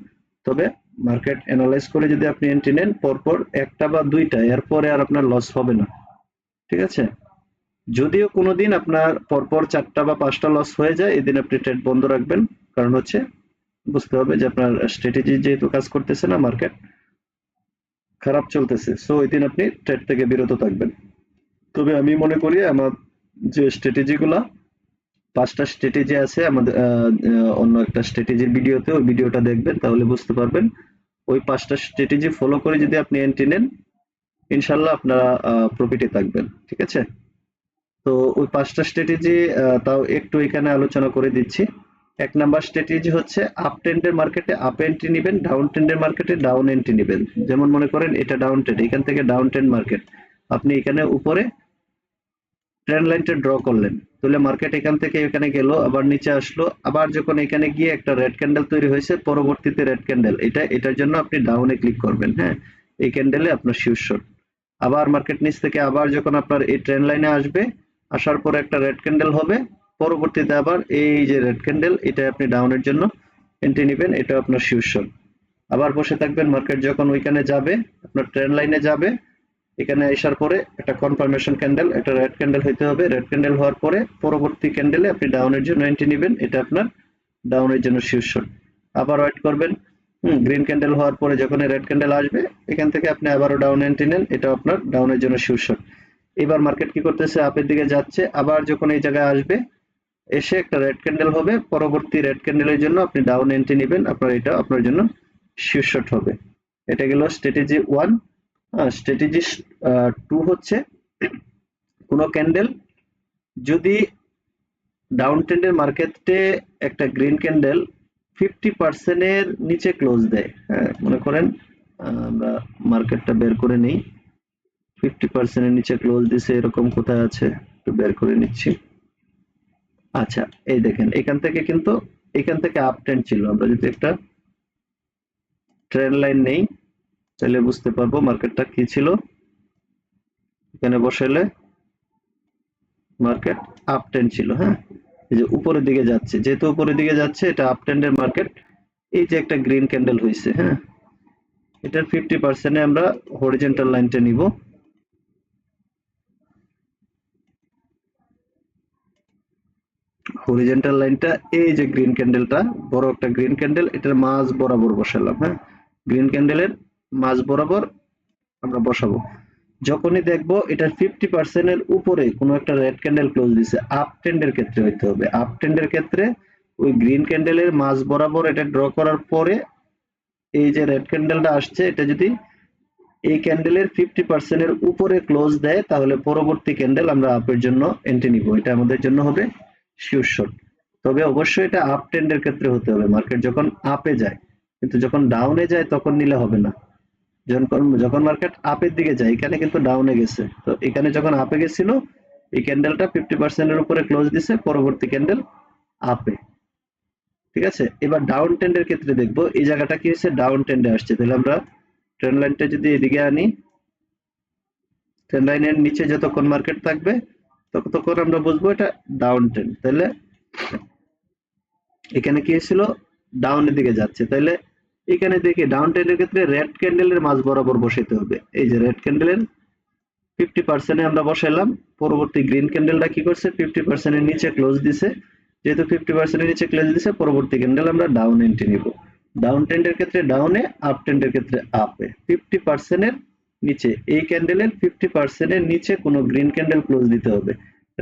তবে মার্কেট অ্যানালাইজ করে যদি আপনি এন্ট্রি নেন পরপর 1টা বা 2টা, এরপরে আর আপনার লস হবে না, ঠিক আছে। যদিও কোনোদিন আপনার পরপর 4টা বা 5টা লস হয়ে যায়, এদিন আপনি ট্রেড বন্ধ রাখবেন। কারণ হচ্ছে বুঝতে হবে যে আপনার স্ট্র্যাটেজি যেহেতু কাজ করতেছে না, মার্কেট খারাপ চলতেছে, সো ওই দিন আপনি ট্রেড থেকে বিরত থাকবেন। তবে আমি মনে করি আমার যে স্ট্র্যাটেজি গুলা, 5টা স্ট্র্যাটেজি আছে আমাদের অন্য একটা স্ট্র্যাটেজির ভিডিওতে, ওই ভিডিওটা দেখবেন তাহলে বুঝতে পারবেন। ওই 5টা স্ট্র্যাটেজি ফলো করে যদি আপনি এন্ট্রি নেন, ইনশাল্লাহ আপনারা প্রফিটে থাকবেন, ঠিক আছে। তো ওই 5টা স্ট্র্যাটেজি তাও একটু এখানে আলোচনা করে দিচ্ছি। 1 নাম্বার স্ট্র্যাটেজি হচ্ছে আপ ট্রেন্ডের মার্কেটে আপ এন্ট্রি নেবেন, ডাউন ট্রেন্ডের মার্কেটে ডাউন এন্ট্রি নেবেন। যেমন মনে করেন এটা ডাউন ট্রেন্ড, এখান থেকে ডাউন ট্রেন্ড মার্কেট, আপনি এখানে উপরে ট্রেন্ড লাইনটা ড্র করলেন, তাহলে মার্কেট এখান থেকে এখানে গেল, আবার নিচে আসলো, আবার যখন এখানে গিয়ে একটা রেড ক্যান্ডেল তৈরি হয়েছে, পরবর্তীতে রেড ক্যান্ডেল, এটার জন্য আপনি ডাউনে ক্লিক করবেন। হ্যাঁ, এই ক্যান্ডেলে আপনার শীর্ষ, আবার মার্কেট নিচ থেকে আবার যখন আপনার এই ট্রেন্ড লাইনে আসবে, আসার পরে একটা রেড ক্যান্ডেল হবে, পরবর্তীতে আবার এই যে রেড ক্যান্ডেল, এটা আপনি ডাউনের জন্য এন্ট্রি নেবেন, এটা আপনার শীর্ষ। আবার বসে থাকবেন, মার্কেট যখন ওইখানে যাবে, আপনার ট্রেন্ড লাইনে যাবে, এখানে আসার পরে একটা কনফার্মেশন ক্যান্ডেল, একটা রেড ক্যান্ডেল হইতে হবে, রেড ক্যান্ডেল হওয়ার পরে পরবর্তী ক্যান্ডেলে আপনি ডাউনের জন্য এন্ট্রি নেবেন, এটা আপনার ডাউনের জন্য শীর্ষ। আবার ওয়েট করবেন, গ্রিন ক্যান্ডেল হওয়ার পরে যখন রেড ক্যান্ডেল আসবে, এখান থেকে আপনি আবারও ডাউন এন্ট্রি নেন, এটা আপনার ডাউনের জন্য শীর্ষ। এবার মার্কেট কি করতেছে, আপের দিকে যাচ্ছে, আবার যখন এই জায়গায় আসবে, এসে একটা রেড ক্যান্ডেল হবে, পরবর্তী রেড ক্যান্ডেলের জন্য আপনি ডাউন এন্ট্রি নেবেন, আপনার এটা আপনার জন্য শীর্ষ হবে। এটা গেল স্ট্র্যাটেজি 1। স্ট্র্যাটেজি 2 হচ্ছে কোন ক্যান্ডেল যদি ডাউন ট্রেন্ডের মার্কেটে একটা গ্রিন ক্যান্ডেল 50% এর নিচে ক্লোজ দেয়, হ্যাঁ, মনে করেন আমরা মার্কেটটা বের করে নিই, 50% এর নিচে ক্লোজ দিছে এরকম কোথায় আছে, একটু বের করে নিচ্ছি। আচ্ছা, এই দেখেন এখান থেকে কিন্তু এখান থেকে আপ ট্রেন্ড ছিল, আমরা যদি একটা ট্রেন্ড লাইন নেই তাহলে বুঝতে পারবো মার্কেটটা কি ছিল। এখানে বসাইলে মার্কেট আপ ট্রেন্ড ছিল, হ্যাঁ, এই যে উপরের দিকে যাচ্ছে, যেহেতু উপরের দিকে যাচ্ছে এটা আপ ট্রেন্ডের মার্কেট। এই যে একটা গ্রিন ক্যান্ডেল হয়েছে, হ্যাঁ, এটার 50% আমরা হরিজন্টাল লাইনটা নিব। হরিজন্টাল লাইনটা এই যে গ্রিন ক্যান্ডেলটা, বড় একটা গ্রিন ক্যান্ডেল, এটার মাঝ বরাবর বসালাম। হ্যাঁ, গ্রিন ক্যান্ডেলের মাঝ বরাবর আমরা বসাবো। যখনই দেখবো এটার 50% এর উপরে কোনো একটা রেড ক্যান্ডেল ক্লোজ দিছে, আপ ট্রেন্ডের ক্ষেত্রে হইতে হবে। আপ ট্রেন্ডের ক্ষেত্রে ওই গ্রিন ক্যান্ডেলের মাঝ বরাবর এটা ড্র করার পরে এই যে রেড ক্যান্ডেলটা আসছে, এটা যদি এই ক্যান্ডেলের 50% এর উপরে ক্লোজ দেয়, তাহলে পরবর্তী ক্যান্ডেল আমরা আপের জন্য এন্ট্রি নিব। এটা আমাদের জন্য হবে শিওর শট। তবে অবশ্যই এটা আপ ট্রেন্ডের ক্ষেত্রে হতে হবে, মার্কেট যখন আপে যায়। কিন্তু যখন ডাউনে যায় তখন নিলে হবে না। যখন যখন মার্কেট আপের দিকে যায়, এখানে কিন্তু ডাউনে গেছে, তো এখানে যখন আপে গেছিল এই ক্যান্ডেলটা 50% এর উপরে ক্লোজ দিছে, পরবর্তী ক্যান্ডেল আপে। ঠিক আছে, এবার ডাউন ট্রেন্ডের ক্ষেত্রে দেখবো এই জায়গাটা কি হয়েছে, ডাউন ট্রেন্ডে আসছে। তাহলে আমরা ট্রেন্ড লাইনটা যদি এদিকে আনি, ট্রেন্ড লাইনের নিচে যতক্ষণ মার্কেট থাকবে ততক্ষণ আমরা বুঝবো এটা ডাউন ট্রেন্ড। তাহলে এখানে কি হয়েছিল, ডাউনের দিকে যাচ্ছে। তাহলে এখানে দেখি ডাউন ট্রেন্ডের ক্ষেত্রে রেড ক্যান্ডেলের মাঝ বরাবর বসাইতে হবে। এই যে রেড ক্যান্ডেলের 50% আমরা বসাইলাম, পরবর্তী গ্রিন ক্যান্ডেলটা কি করছে, 50% এর নিচে ক্লোজ দিছে। যেহেতু 50% এর নিচে ক্লোজ দিছে, পরবর্তী ক্যান্ডেল আমরা ডাউন এন্ট্রি নিব। ডাউন ট্রেন্ডের ক্ষেত্রে ডাউনে, আপ ট্রেন্ডের ক্ষেত্রে আপে। 50% এর নিচে, এই ক্যান্ডেলের 50% এর নিচে কোনো গ্রিন ক্যান্ডেল ক্লোজ দিতে হবে।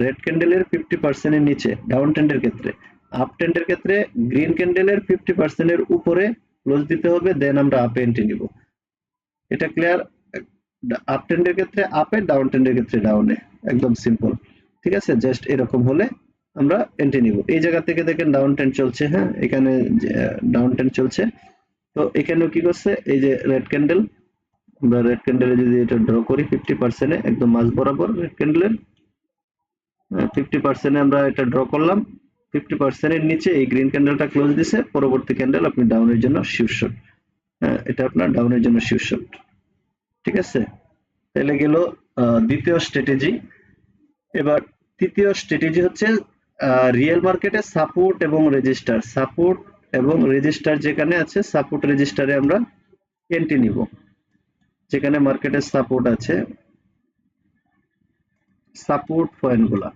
রেড ক্যান্ডেলের 50% এর নিচে ডাউন ট্রেন্ডের ক্ষেত্রে, আপ ট্রেন্ডের ক্ষেত্রে গ্রিন ক্যান্ডেলের 50% এর উপরে ক্লোজ দিতে হবে, দেন আমরা আপে এন্ট্রি নিব। এটা ক্লিয়ার? আপ ট্রেন্ডের ক্ষেত্রে আপে, ডাউন ট্রেন্ডের ক্ষেত্রে ডাউনে, একদম সিম্পল। ঠিক আছে, জাস্ট এরকম হলে আমরা এন্ট্রি নিব। এই জায়গা থেকে দেখেন ডাউন ট্রেন্ড চলছে, হ্যাঁ এখানে ডাউন ট্রেন্ড চলছে। তো এখানেও কি করছে, এই যে রেড ক্যান্ডেল, আমরা রেড ক্যান্ডেলে যদি এটা ড্র করি 50% এ একদম মাঝ বরাবর রেড ক্যান্ডেলের 50% এ আমরা এটা ড্র করলাম। 50% এর নিচে এই গ্রিন ক্যান্ডেলটা ক্লোজ দিছে, পরবর্তী ক্যান্ডেল আপনি ডাউনের জন্য শিওর শট। হ্যাঁ, এটা আপনার ডাউনের জন্য শিওর শট। ঠিক আছে, তাহলে গেল দ্বিতীয় স্ট্র্যাটেজি। এবার তৃতীয় স্ট্র্যাটেজি হচ্ছে রিয়েল মার্কেটে সাপোর্ট এবং রেজিস্টার। সাপোর্ট এবং রেজিস্টার যেখানে আছে, সাপোর্ট রেজিস্টারে আমরা এন্ট্রি নিব। যেখানে মার্কেটে সাপোর্ট আছে, সাপোর্ট পয়েন্টগুলা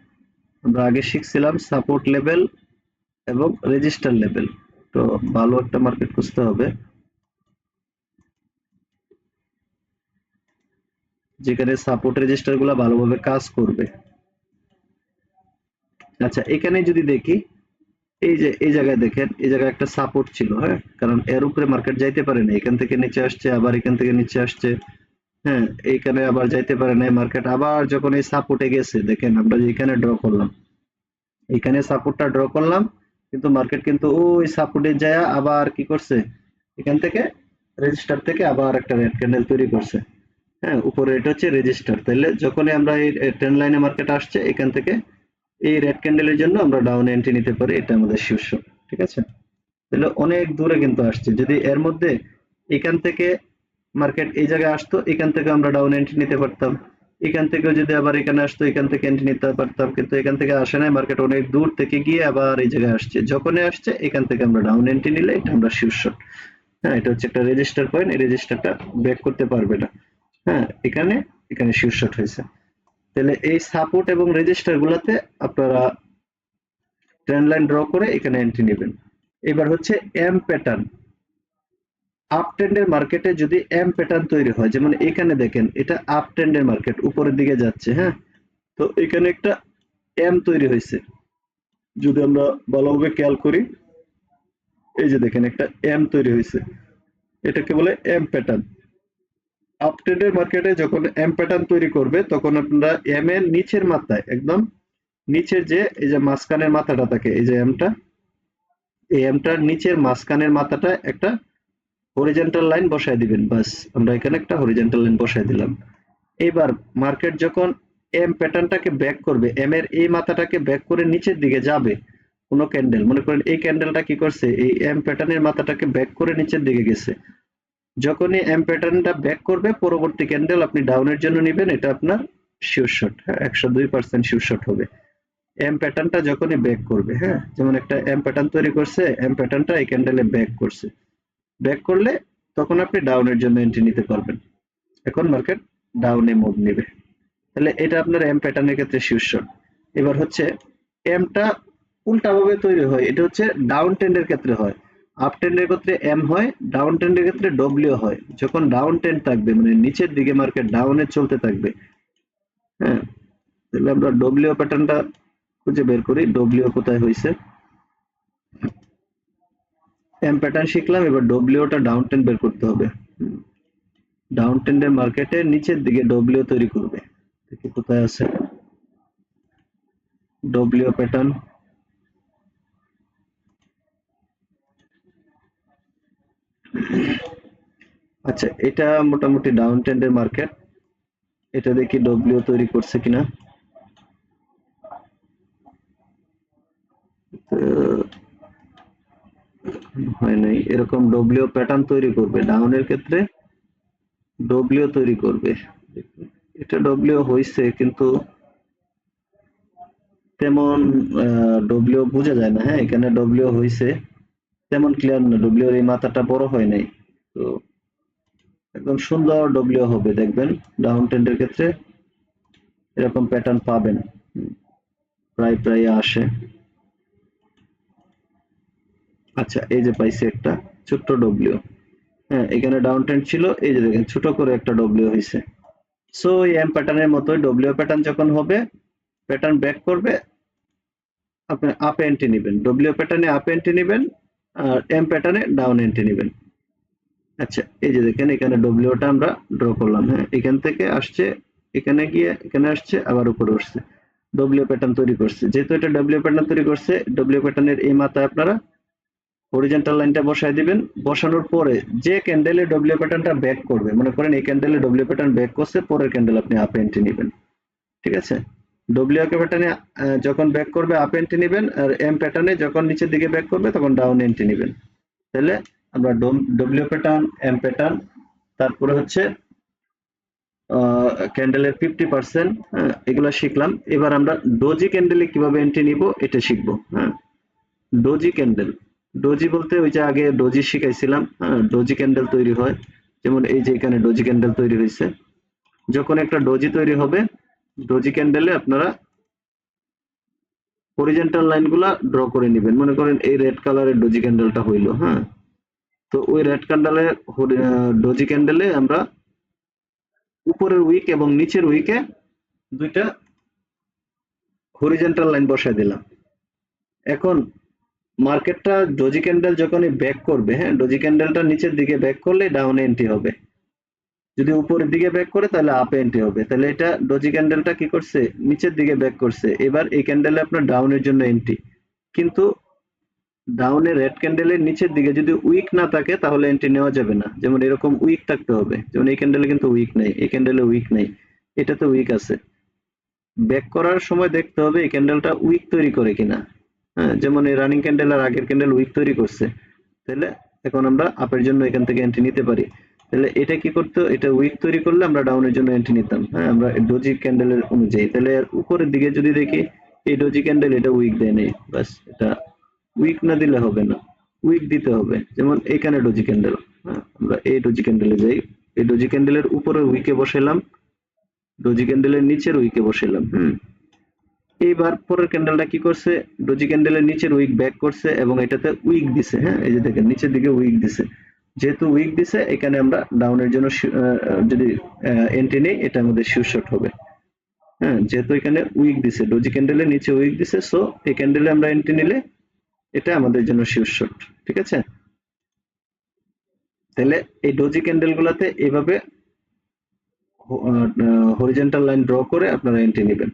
আমরা আগে শিখছিলাম, সাপোর্ট লেভেল এবং রেজিস্টার লেভেল। তো ভালো একটা মার্কেট খুঁজতে হবে যেখানে সাপোর্ট রেজিস্টার গুলা ভালোভাবে কাজ করবে। আচ্ছা, এখানে যদি দেখি, এই যে এই জায়গায় দেখেন, এই জায়গায় একটা সাপোর্ট ছিল, হ্যাঁ, কারণ এর উপরে মার্কেট যাইতে পারে না, এখান থেকে নিচে আসছে, আবার এখান থেকে নিচে আসছে, হ্যাঁ, এইখানে আবার যাইতে পারে না মার্কেট। আবার যখন এই সাপোর্টে গেছে, দেখেন আমরা যে এখানে ড্র করলাম, এখানে সাপোর্টটা ড্র করলাম, কিন্তু মার্কেট কিন্তু ওই সাপোর্টে যায় আবার কি করছে, এখান থেকে রেজিস্টার থেকে আবার একটা রেড ক্যান্ডেল তৈরি করছে। হ্যাঁ, উপরে এটা হচ্ছে রেজিস্টার। তাহলে যখনই আমরা এই ট্রেন্ড লাইনে মার্কেট আসছে, এখান থেকে এই রেড ক্যান্ডেলের জন্য আমরা ডাউন এন্ট্রি নিতে পারি, এটা আমাদের শীর্ষ। ঠিক আছে, তাহলে অনেক দূরে কিন্তু আসছে। যদি এর মধ্যে এখান থেকে মার্কেট এই জায়গায় আসতো, এখান থেকে আমরা ডাউন এন্ট্রি নিতে পারতাম। এখান থেকেও যদি আবার এখানে আসতো, এখান থেকে এন্ট্রি নিতে পারতাম, কিন্তু এখান থেকে আসে নাই, মার্কেট অনেক দূর থেকে গিয়ে আবার এই জায়গায় আসছে। যখনই আসছে এখান থেকে আমরা ডাউন এন্ট্রি নিলে এটা আমরা শীর্ষ। হ্যাঁ, এটা হচ্ছে একটা রেজিস্টার পয়েন্ট, এই রেজিস্টারটা ব্রেক করতে পারবে না। হ্যাঁ, এখানে এখানে শীর্ষ হয়েছে। তাহলে এই সাপোর্ট এবং রেজিস্টার গুলাতে আপনারা ট্রেন্ড লাইন ড্র করে এখানে এন্ট্রি নেবেন। এবার হচ্ছে এম প্যাটার্ন। আপ ট্রেন্ডের মার্কেটে যদি এম প্যাটার্ন তৈরি হয়, যেমন এখানে দেখেন এটা আপ ট্রেন্ডের মার্কেট, উপরের দিকে যাচ্ছে, হ্যাঁ, তো এখানে একটা এম তৈরি হয়েছে। যদি আমরা ভালোভাবে খেয়াল করি, এই যে দেখেন একটা এম তৈরি হয়েছে, এটাকে বলে এম প্যাটার্ন। আপ ট্রেন্ডের মার্কেটে যখন এম প্যাটার্ন তৈরি করবে, তখন আপনারা এম এর নিচের মাথায়, একদম নিচের যে এই যে মাঝখানের মাথাটা থাকে, এই যে এমটা, এই এমটার নিচের মাঝখানের মাথাটা একটা হরিজন্টাল লাইন বসায় দিবেন। বাস, আমরা এখানে একটা হরিজন্টাল লাইন বসায় দিলাম। এবার মার্কেট যখন এম প্যাটার্নটাকে ব্যাক করবে, এম এর এই মাথাটাকে ব্যাক করে নিচের দিকে যাবে, কোনো ক্যান্ডেল, মনে করেন এই ক্যান্ডেলটা কি করছে, এই এম প্যাটার্নের মাথাটাকে ব্যাক করে নিচের দিকে গেছে। যখনই এম প্যাটার্নটা ব্যাক করবে, পরবর্তী ক্যান্ডেল আপনি ডাউনের জন্য নেবেন, এটা আপনার শিওর শট। হ্যাঁ, 102% শিওর শট হবে এম প্যাটার্নটা যখনই ব্যাক করবে। হ্যাঁ, যেমন একটা এম প্যাটার্ন তৈরি করছে, এম প্যাটার্নটা এই ক্যান্ডেলে ব্যাক করছে, ব্যাক করলে তখন আপনি ডাউনের জন্য এন্ট্রি নিতে পারবেন। এখন মার্কেট ডাউনে মুভ নেবে। তাহলে এটা আপনার এম প্যাটার্নের ক্ষেত্রে শীর্ষ। এবার হচ্ছে এমটা উল্টা ভাবে তৈরি হয়, এটা হচ্ছে ডাউন ট্রেন্ডের ক্ষেত্রে হয়। আপ ট্রেন্ডের ক্ষেত্রে এম হয়, ডাউন ট্রেন্ডের ক্ষেত্রে ডব্লিউ হয়। যখন ডাউন ট্রেন্ড থাকবে মানে নিচের দিকে মার্কেট ডাউনে চলতে থাকবে, হ্যাঁ, তাহলে আমরা ডব্লিউ প্যাটার্নটা খুঁজে বের করি। ডব্লিউ কোথায় হয়েছে, এম প্যাটার্ন শিখলাম, এবার ডব্লিউটা ডাউন ট্রেন্ড বের করতে হবে। ডাউন ট্রেন্ডের মার্কেটে নিচের দিকে ডব্লিউ তৈরি করবে, দেখি কোথায় আছে ডব্লিউ প্যাটার্ন। আচ্ছা, এটা মোটামুটি ডাউন ট্রেন্ডের মার্কেট, এটা দেখি ডব্লিউ তৈরি করছে কিনা। হয় নাই, এরকম ডব্লিউ প্যাটার্ন তৈরি করবে, ডাউনের ক্ষেত্রে ডব্লিউ তৈরি করবে। এটা ডব্লিউ হয়েছে কিন্তু তেমন ডব্লিউ বোঝা যায় না। হ্যাঁ, এখানে ডব্লিউ হয়েছে, তেমন ক্লিয়ার না, ডব্লিউ এর এই মাথাটা বড় হয় নাই। তো একদম সুন্দর ডব্লিউ হবে দেখবেন, ডাউন ট্রেন্ডের ক্ষেত্রে এরকম প্যাটার্ন পাবেন, প্রায় প্রায় আসে। আচ্ছা, এই যে পাইছি একটা ছোট্ট ডব্লিউ। হ্যাঁ, এখানে ডাউন ট্রেন্ড ছিল, এই যে দেখেন ছোট করে একটা ডব্লিউ হয়েছে। সো এই এম প্যাটার্নের মতোই ডব্লিউ প্যাটার্ন যখন হবে, প্যাটার্ন ব্যাক করবে, আপনি আপ এন্ট্রি নেবেন, ডব্লিউ প্যাটার্নে আপ এন্ট্রি নেবেন, আর এম প্যাটার্নে ডাউন এন্ট্রি নেবেন। আচ্ছা, এই যে দেখেন এখানে ডব্লিউটা আমরা ড্র করলাম। হ্যাঁ, এখান থেকে আসছে, এখানে গিয়ে এখানে আসছে, আবার উপরে উঠছে, ডব্লিউ প্যাটার্ন তৈরি করছে। যেহেতু এটা ডব্লিউ প্যাটার্ন তৈরি করছে, ডব্লিউ প্যাটার্নের এই মাথায় আপনারা হরিজন্টাল লাইনটা বসায় দিবেন। বসানোর পরে যে ক্যান্ডেলে ডব্লিউ প্যাটার্নটা ব্যাক করবে, মনে করেন এই ক্যান্ডেলে ডব্লিউ প্যাটার্ন ব্যাক করছে, পরের ক্যান্ডেল আপনি আপ এন্ট্রি নেবেন। ঠিক আছে, ডব্লিউ প্যাটার্নে যখন ব্যাক করবে আপ এন্ট্রি নেবেন, আর এম প্যাটার্নে যখন নিচের দিকে ব্যাক করবে তখন ডাউন এন্ট্রি নেবেন। তাহলে আমরা ডব্লিউ প্যাটার্ন, এম প্যাটার্ন, তারপরে হচ্ছে ক্যান্ডেলের 50%, এগুলো শিখলাম। এবার আমরা ডোজি ক্যান্ডেলে কিভাবে এন্ট্রি নিব এটা শিখবো। হ্যাঁ, ডোজি ক্যান্ডেল, ডোজি বলতে ওই যে আগে ডোজি শিখাইছিলাম। হ্যাঁ, ডোজি ক্যান্ডেল তৈরি হয়, যেমন এই যে এখানে ডোজি ক্যান্ডেল তৈরি হয়েছে। যখন একটা ডোজি তৈরি হবে, ডোজি ক্যান্ডেলে আপনারা হরিজন্টাল লাইনগুলা ড্র করে নেবেন। মনে করেন এই রেড কালারের ডোজি ক্যান্ডেলটা হইলো। হ্যাঁ, তো ওই রেড ক্যান্ডেলের ডোজি ক্যান্ডেলে আমরা উপরের উইক এবং নিচের উইকে দুইটা হরিজন্টাল লাইন বসায় দিলাম। এখন মার্কেটটা ডোজি ক্যান্ডেল যখনই ব্যাক করবে, হ্যাঁ, ডোজি ক্যান্ডেলটা নিচের দিকে ব্যাক করলে ডাউনে এন্ট্রি হবে, যদি উপরের দিকে ব্যাক করে তাহলে আপ এন্ট্রি হবে। তাহলে এটা ডোজি ক্যান্ডেলটা কি করছে, নিচের দিকে ব্যাক করছে, এবার এই ক্যান্ডেলে আপনার ডাউনের জন্য এন্ট্রি। কিন্তু ডাউনে রেড ক্যান্ডেলের নিচের দিকে যদি উইক না থাকে তাহলে এন্ট্রি নেওয়া যাবে না, যেমন এরকম উইক থাকতে হবে। যেমন এই ক্যান্ডেলে কিন্তু উইক নাই, এই ক্যান্ডেলে উইক নাই, এটাতে উইক আছে। ব্যাক করার সময় দেখতে হবে এই ক্যান্ডেলটা উইক তৈরি করে কিনা। হ্যাঁ, যেমন এই রানিং ক্যান্ডেল আর আগের ক্যান্ডেল উইক তৈরি করছে, তাহলে এখন আমরা আপের জন্য এখান থেকে এন্ট্রি নিতে পারি। তাহলে এটা কি করতো, এটা উইক তৈরি করলে আমরা ডাউনের জন্য এন্ট্রি নিতাম। হ্যাঁ, আমরা ডোজি ক্যান্ডেলের অনুযায়ী। তাহলে উপরের দিকে যদি দেখি এই ডোজি ক্যান্ডেল এটা উইক দেয় নেই, বাস এটা উইক না দিলে হবে না, উইক দিতে হবে। যেমন এখানে ডোজি ক্যান্ডেল, হ্যাঁ, আমরা এই ডোজি ক্যান্ডেলে যাই, এই ডোজি ক্যান্ডেলের উপরের উইকে বসাইলাম, ডোজি ক্যান্ডেলের নিচের উইকে বসাইলাম। এইবার পরের ক্যান্ডেলটা কি করছে, ডোজি ক্যান্ডেলের নিচের উইক ব্যাক করছে এবং এটাতে উইক দিছে। হ্যাঁ, এই যে দেখেন নিচের দিকে উইক দিছে, যেহেতু উইক দিছে এখানে আমরা ডাউনের জন্য যদি এন্ট্রি নেই এটা আমাদের শিওর শর্ট হবে। হ্যাঁ, যেহেতু এখানে উইক দিছে, ডোজি ক্যান্ডেলের নিচে উইক দিছে, সো এই ক্যান্ডেলে আমরা এন্ট্রি নিলে এটা আমাদের জন্য শিওর শর্ট। ঠিক আছে, তাহলে এই ডোজি ক্যান্ডেল গুলাতে এভাবে হরিজন্টাল লাইন ড্র করে আপনারা এন্ট্রি নেবেন।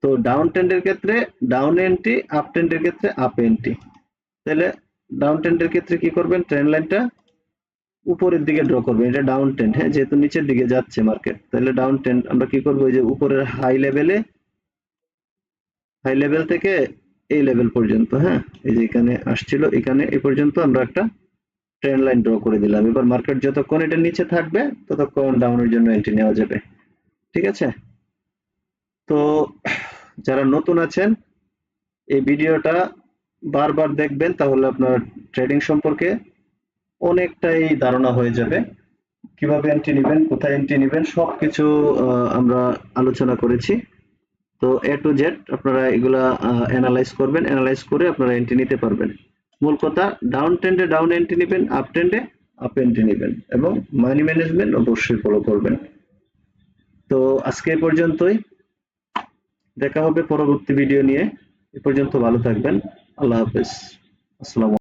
তো ডাউন ট্রেন্ডের ক্ষেত্রে ডাউন এন্ট্রি, আপ ট্রেন্ডের ক্ষেত্রে আপ এন্ট্রি। তাহলে ডাউন ট্রেন্ডের ক্ষেত্রে কি করবেন, ট্রেন্ড লাইনটা উপরের দিকে ড্র করবেন, এটা ডাউন ট্রেন্ড। হ্যাঁ, যেহেতু নিচের দিকে যাচ্ছে মার্কেট, তাহলে ডাউন ট্রেন্ড আমরা কি করবো, এই যে উপরের হাই লেভেল থেকে এই লেভেল পর্যন্ত, হ্যাঁ, এই যে এখানে আসছিল, এখানে এই পর্যন্ত আমরা একটা ট্রেন্ড লাইন ড্র করে দিলাম। এবার মার্কেট যতক্ষণ এটা নিচে থাকবে ততক্ষণ ডাউনের জন্য এন্ট্রি নেওয়া যাবে। ঠিক আছে, তো যারা নতুন আছেন এই ভিডিওটা বারবার দেখবেন, তাহলে আপনার ট্রেডিং সম্পর্কে অনেকটাই ধারণা হয়ে যাবে। কিভাবে এন্ট্রি নেবেন, কোথায় এন্ট্রি নেবেন, সবকিছু আমরা আলোচনা করেছি। তো এ টু জেড আপনারা এগুলা অ্যানালাইজ করবেন, অ্যানালাইজ করে আপনারা এন্ট্রি নিতে পারবেন। মূল কথা ডাউন ট্রেন্ডে ডাউন এন্ট্রি নেবেন, আপ ট্রেন্ডে আপ এন্ট্রি নেবেন এবং মানি ম্যানেজমেন্ট অবশ্যই ফলো করবেন। তো আজকে এই পর্যন্তই, দেখা হবে পরবর্তী ভিডিও নিয়ে। এ পর্যন্ত ভালো থাকবেন। আল্লাহ হাফেজ। আসসালামু